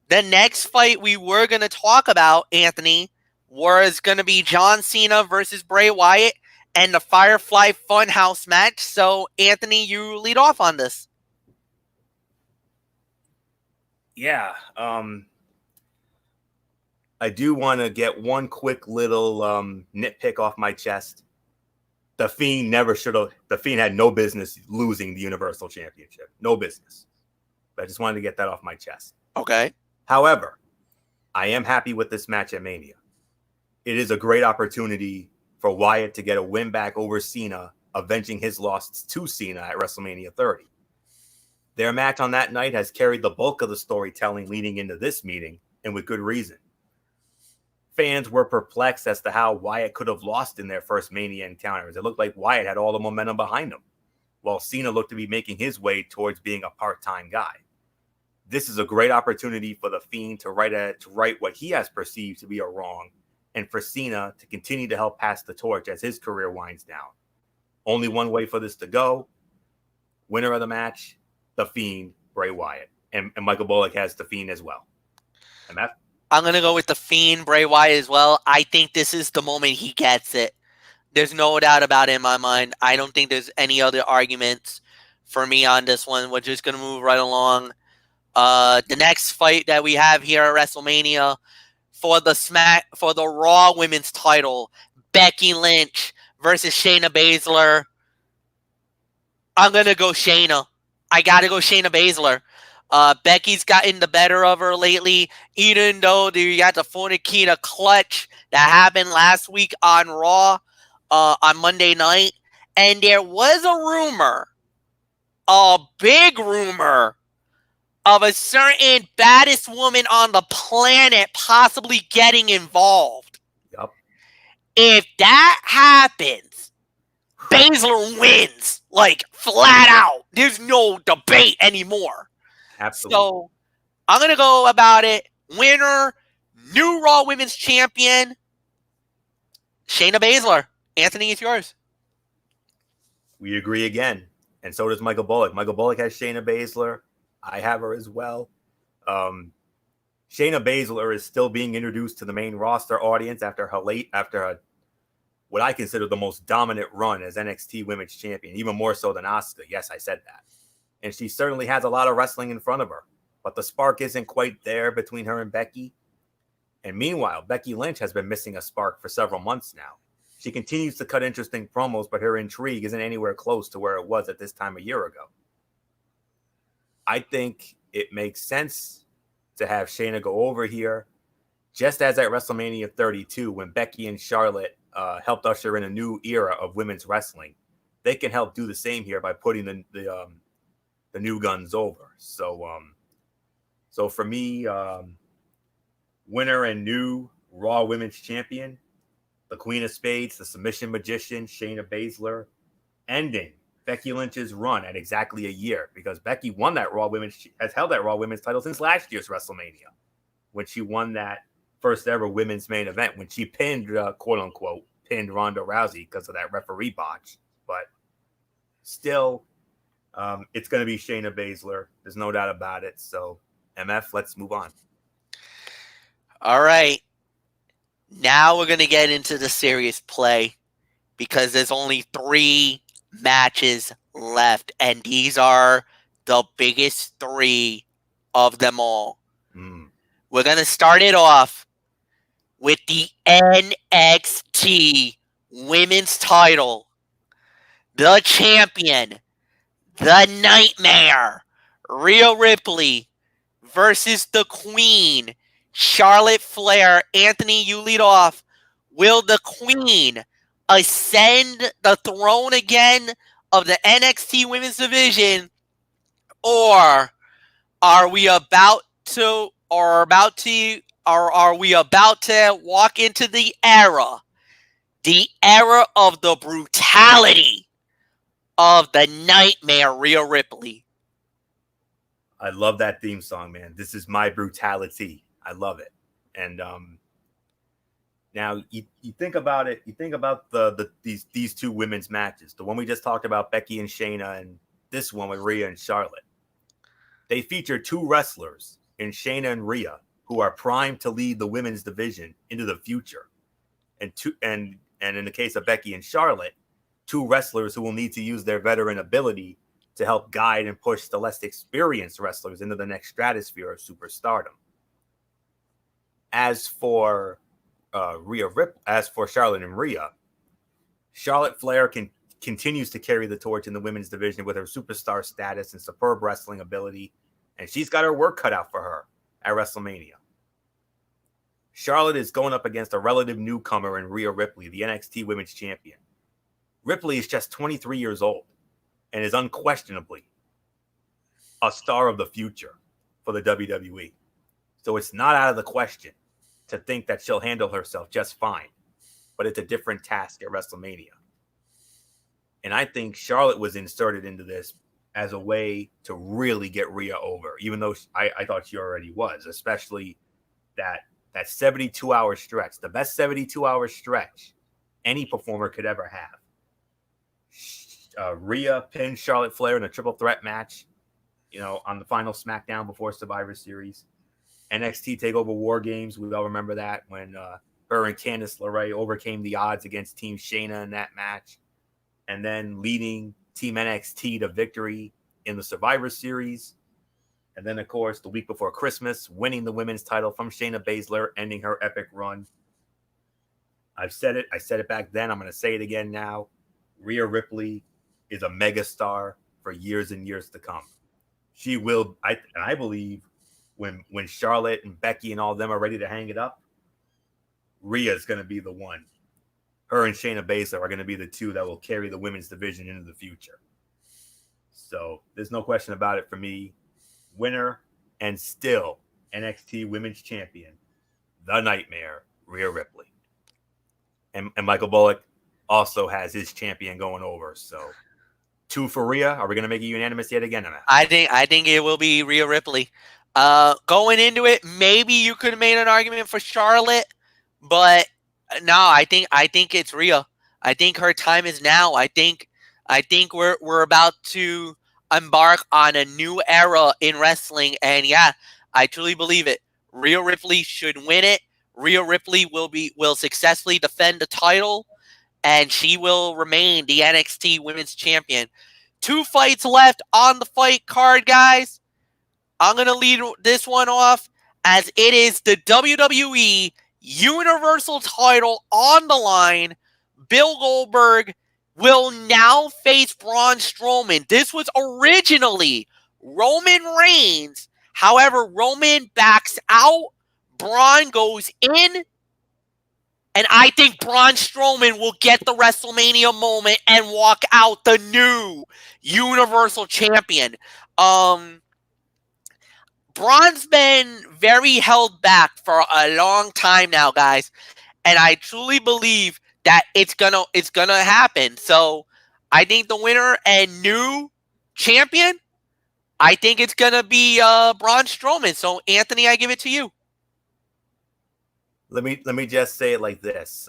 the next fight we were going to talk about, Anthony, was going to be John Cena versus Bray Wyatt and the Firefly Funhouse match. So, Anthony, you lead off on this. Yeah. I do want to get one quick little nitpick off my chest. The Fiend had no business losing the Universal Championship. No business. But I just wanted to get that off my chest. Okay. However, I am happy with this match at Mania. It is a great opportunity for Wyatt to get a win back over Cena, avenging his loss to Cena at WrestleMania 30. Their match on that night has carried the bulk of the storytelling leading into this meeting, and with good reason. Fans were perplexed as to how Wyatt could have lost in their first Mania encounters. It looked like Wyatt had all the momentum behind him, while Cena looked to be making his way towards being a part-time guy. This is a great opportunity for the Fiend to right what he has perceived to be a wrong, and for Cena to continue to help pass the torch as his career winds down. Only one way for this to go. Winner of the match, The Fiend, Bray Wyatt. And Michael Bullock has The Fiend as well. MF? I'm going to go with The Fiend, Bray Wyatt as well. I think this is the moment he gets it. There's no doubt about it in my mind. I don't think there's any other arguments for me on this one. We're just going to move right along. The next fight that we have here at WrestleMania for the Raw Women's title, Becky Lynch versus Shayna Baszler. I'm gonna go Shayna. I gotta go Shayna Baszler. Becky's gotten the better of her lately, even though you got the Fornicator clutch that happened last week on Raw on Monday night, and there was a big rumor, of a certain baddest woman on the planet possibly getting involved. Yep. If that happens, Baszler wins, like flat out. There's no debate anymore. Absolutely. So I'm going to go about it. Winner, new Raw Women's Champion, Shayna Baszler. Anthony, it's yours. We agree again. And so does Michael Bullock. Michael Bullock has Shayna Baszler. I have her as well. Shayna Baszler is still being introduced to the main roster audience after what I consider the most dominant run as NXT Women's Champion, even more so than Asuka. Yes, I said that. And she certainly has a lot of wrestling in front of her, but the spark isn't quite there between her and Becky. And meanwhile, Becky Lynch has been missing a spark for several months now. She continues to cut interesting promos, but her intrigue isn't anywhere close to where it was at this time a year ago. I think it makes sense to have Shayna go over here, just as at WrestleMania 32, when Becky and Charlotte helped usher in a new era of women's wrestling. They can help do the same here by putting the new guns over. So for me, winner and new Raw Women's Champion, the Queen of Spades, the Submission Magician, Shayna Baszler, ending Becky Lynch's run at exactly a year, because Becky has held that Raw Women's title since last year's WrestleMania, when she won that first ever women's main event, when she pinned, quote unquote, pinned Ronda Rousey because of that referee botch. But still, it's going to be Shayna Baszler. There's no doubt about it. So, MF, let's move on. All right. Now we're going to get into the serious play because there's only 3 matches left, and these are the biggest 3 of them all. We're going to start it off with the NXT Women's title. The champion, the Nightmare, Rhea Ripley versus the Queen, Charlotte Flair. Anthony, you lead off. Will the Queen ascend the throne again of the NXT Women's Division, or are we about to walk into the era of the brutality of the Nightmare, Rhea Ripley? I love that theme song, man. This is my brutality. I love it. And now you think about it. You think about these 2 women's matches. The one we just talked about, Becky and Shayna, and this one with Rhea and Charlotte. They feature 2 wrestlers in Shayna and Rhea who are primed to lead the women's division into the future. And in the case of Becky and Charlotte, 2 wrestlers who will need to use their veteran ability to help guide and push the less experienced wrestlers into the next stratosphere of superstardom. As for Charlotte and Rhea, Charlotte Flair continues to carry the torch in the women's division with her superstar status and superb wrestling ability, and she's got her work cut out for her at WrestleMania. Charlotte is going up against a relative newcomer in Rhea Ripley, the NXT Women's Champion. Ripley is just 23 years old and is unquestionably a star of the future for the WWE. So it's not out of the question to think that she'll handle herself just fine, but it's a different task at WrestleMania. And I think Charlotte was inserted into this as a way to really get Rhea over, even though I thought she already was, especially that 72-hour stretch, the best 72-hour stretch any performer could ever have. Rhea pinned Charlotte Flair in a triple threat match, on the final Smackdown before Survivor Series. NXT TakeOver War Games, we all remember that, when her and Candice LeRae overcame the odds against Team Shayna in that match, and then leading Team NXT to victory in the Survivor Series. And then, of course, the week before Christmas, winning the women's title from Shayna Baszler, ending her epic run. I said it back then. I'm going to say it again now. Rhea Ripley is a megastar for years and years to come. She will, I believe, when Charlotte and Becky and all of them are ready to hang it up, Rhea is going to be the one. Her and Shayna Baszler are going to be the 2 that will carry the women's division into the future. So there's no question about it for me. Winner and still NXT Women's Champion, the Nightmare, Rhea Ripley. And Michael Bullock also has his champion going over. So 2 for Rhea. Are we going to make it unanimous yet again? I think it will be Rhea Ripley. Going into it, maybe you could have made an argument for Charlotte, but no, I think it's Rhea. I think her time is now. I think we're about to embark on a new era in wrestling, and yeah, I truly believe it. Rhea Ripley should win it. Rhea Ripley will successfully defend the title, and she will remain the NXT Women's Champion. 2 fights left on the fight card, guys. I'm going to lead this one off as it is the WWE Universal title on the line. Bill Goldberg will now face Braun Strowman. This was originally Roman Reigns. However, Roman backs out. Braun goes in. And I think Braun Strowman will get the WrestleMania moment and walk out the new Universal Champion. Braun's been very held back for a long time now, guys. And I truly believe that it's gonna happen. So I think the winner and new champion, I think it's gonna be Braun Strowman. So Anthony, I give it to you. Let me just say it like this.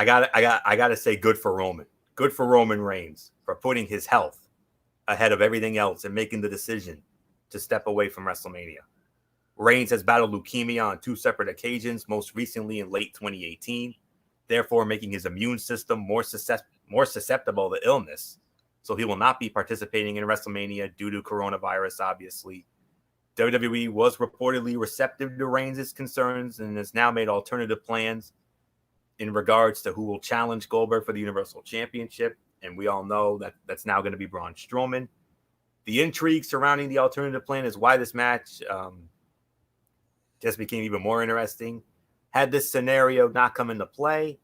I gotta say, good for Roman. Good for Roman Reigns for putting his health ahead of everything else and making the decision to step away from WrestleMania. Reigns has battled leukemia on 2 separate occasions, most recently in late 2018, therefore making his immune system more susceptible to illness. So he will not be participating in WrestleMania due to coronavirus, obviously. WWE was reportedly receptive to Reigns' concerns and has now made alternative plans in regards to who will challenge Goldberg for the Universal Championship. And we all know that that's now going to be Braun Strowman. The intrigue surrounding the alternative plan is why this match just became even more interesting. Had this scenario not come into play,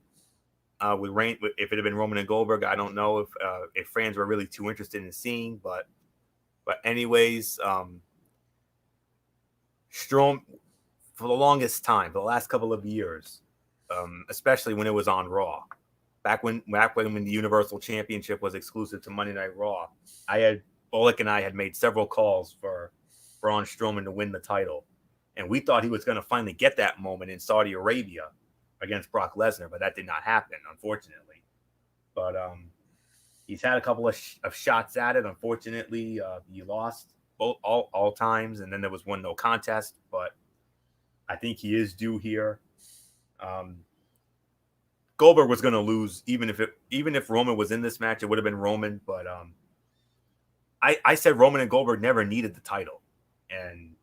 with Reigns, if it had been Roman and Goldberg, I don't know if fans were really too interested in seeing. But anyways, Strowman, for the longest time, for the last couple of years, especially when it was on Raw, back when the Universal Championship was exclusive to Monday Night Raw, Bullock and I had made several calls for Braun Strowman to win the title, and we thought he was going to finally get that moment in Saudi Arabia against Brock Lesnar, but that did not happen, unfortunately. But he's had a couple of shots at it. Unfortunately, he lost all times, and then there was one no contest. But I think he is due here. Goldberg was going to lose, even if Roman was in this match, it would have been Roman. But I said Roman and Goldberg never needed the title, and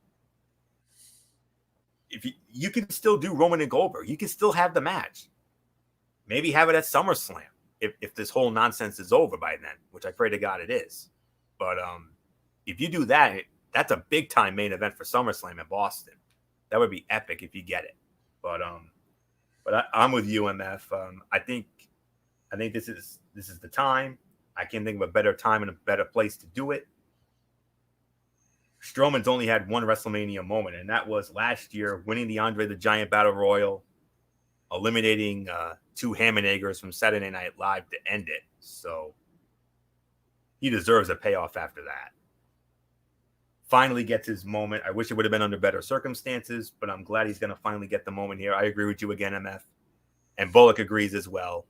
if you can still do Roman and Goldberg, you can still have the match. Maybe have it at SummerSlam if this whole nonsense is over by then, which I pray to God it is. But if you do that, that's a big time main event for SummerSlam in Boston. That would be epic if you get it. But I'm with you, MF. I think this is the time. I can't think of a better time and a better place to do it. Strowman's only had one WrestleMania moment, and that was last year, winning the Andre the Giant Battle Royal, eliminating 2 Ham-and-Eggers from Saturday Night Live to end it. So he deserves a payoff after that. Finally gets his moment. I wish it would have been under better circumstances, but I'm glad he's going to finally get the moment here. I agree with you again, MF. And Bullock agrees as well.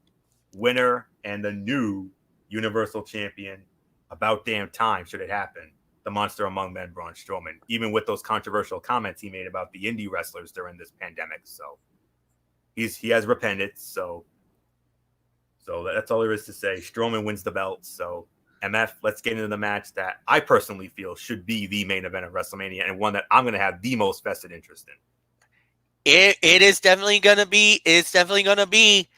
Winner and the new Universal Champion. About damn time should it happen. The monster among men, Braun Strowman, even with those controversial comments he made about the indie wrestlers during this pandemic. So he has repented. So that's all there is to say. Strowman wins the belt. So MF, let's get into the match that I personally feel should be the main event of WrestleMania, and one that I'm going to have the most vested interest in. It is definitely going to be. It's definitely going to be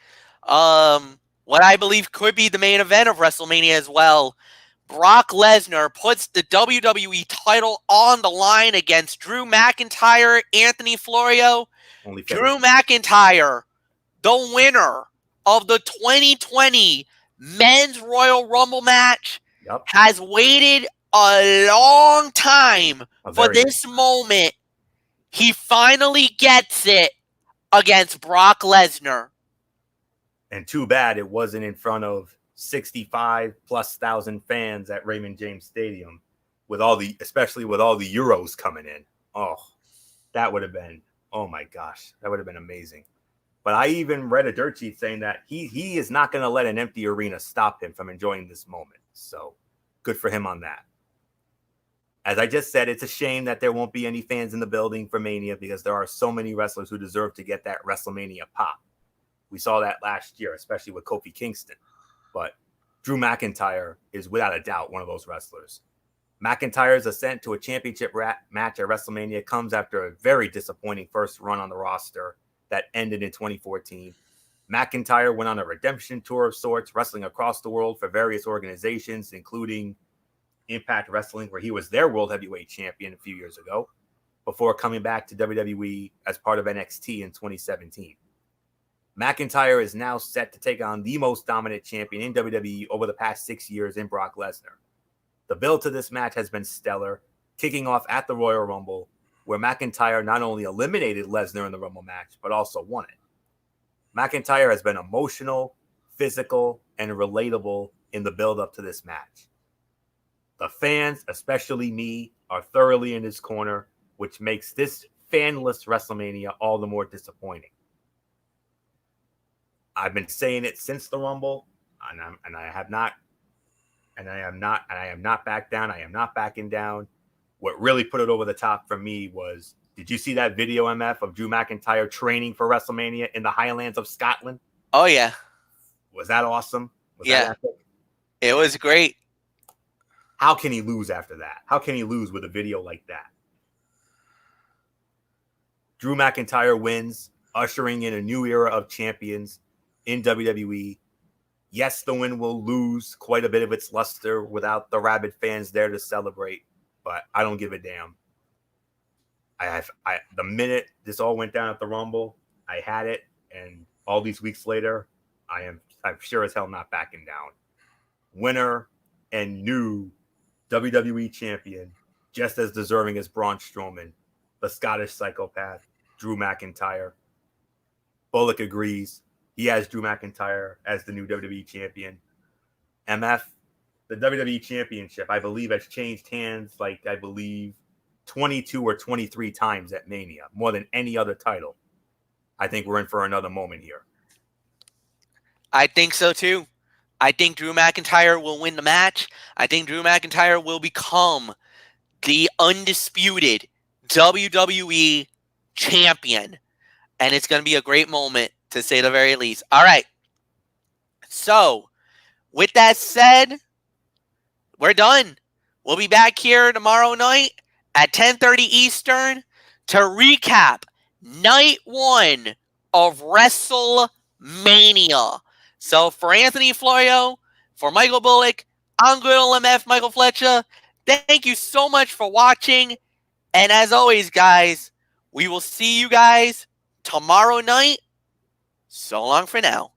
what I believe could be the main event of WrestleMania as well. Brock Lesnar puts the WWE title on the line against Drew McIntyre, Anthony Florio. Drew McIntyre, the winner of the 2020 Men's Royal Rumble match, has waited a long time for this moment. He finally gets it against Brock Lesnar. And too bad it wasn't in front of 65,000+ fans at Raymond James Stadium, especially with all the Euros coming in. Oh, that would have been, oh my gosh, that would have been amazing. But I even read a dirt sheet saying that he is not going to let an empty arena stop him from enjoying this moment. So good for him on that. As I just said, it's a shame that there won't be any fans in the building for Mania, because there are so many wrestlers who deserve to get that WrestleMania pop. We saw that last year, especially with Kofi Kingston. But Drew McIntyre is without a doubt one of those wrestlers. McIntyre's ascent to a championship match at WrestleMania comes after a very disappointing first run on the roster that ended in 2014. McIntyre went on a redemption tour of sorts, wrestling across the world for various organizations, including Impact Wrestling, where he was their World Heavyweight Champion a few years ago, before coming back to WWE as part of NXT in 2017. McIntyre is now set to take on the most dominant champion in WWE over the past 6 years in Brock Lesnar. The build to this match has been stellar, kicking off at the Royal Rumble, where McIntyre not only eliminated Lesnar in the Rumble match, but also won it. McIntyre has been emotional, physical, and relatable in the build-up to this match. The fans, especially me, are thoroughly in his corner, which makes this fanless WrestleMania all the more disappointing. I've been saying it since the Rumble, and I am not back down. I am not backing down. What really put it over the top for me was, did you see that video, MF, of Drew McIntyre training for WrestleMania in the Highlands of Scotland? Oh yeah. Was that awesome? Was Yeah. that epic? It was great. How can he lose after that? How can he lose with a video like that? Drew McIntyre wins, ushering in a new era of champions in WWE. Yes, the win will lose quite a bit of its luster without the rabid fans there to celebrate, but I don't give a damn. The minute this all went down at the Rumble, I had it, and all these weeks later, I'm sure as hell not backing down. Winner and new WWE champion, just as deserving as Braun Strowman, the Scottish psychopath, Drew McIntyre. Bullock agrees. He has Drew McIntyre as the new WWE champion. MF, the WWE championship, I believe, has changed hands 22 or 23 times at Mania, more than any other title. I think we're in for another moment here. I think so too. I think Drew McIntyre will win the match. I think Drew McIntyre will become the undisputed WWE champion. And it's going to be a great moment, to say the very least. All right. So, with that said, we're done. We'll be back here tomorrow night at 10:30 Eastern to recap night 1 of WrestleMania. So for Anthony Florio, for Michael Bullock, I'm Good Old MF Michael Fletcher. Thank you so much for watching. And as always, guys, we will see you guys tomorrow night. So long for now.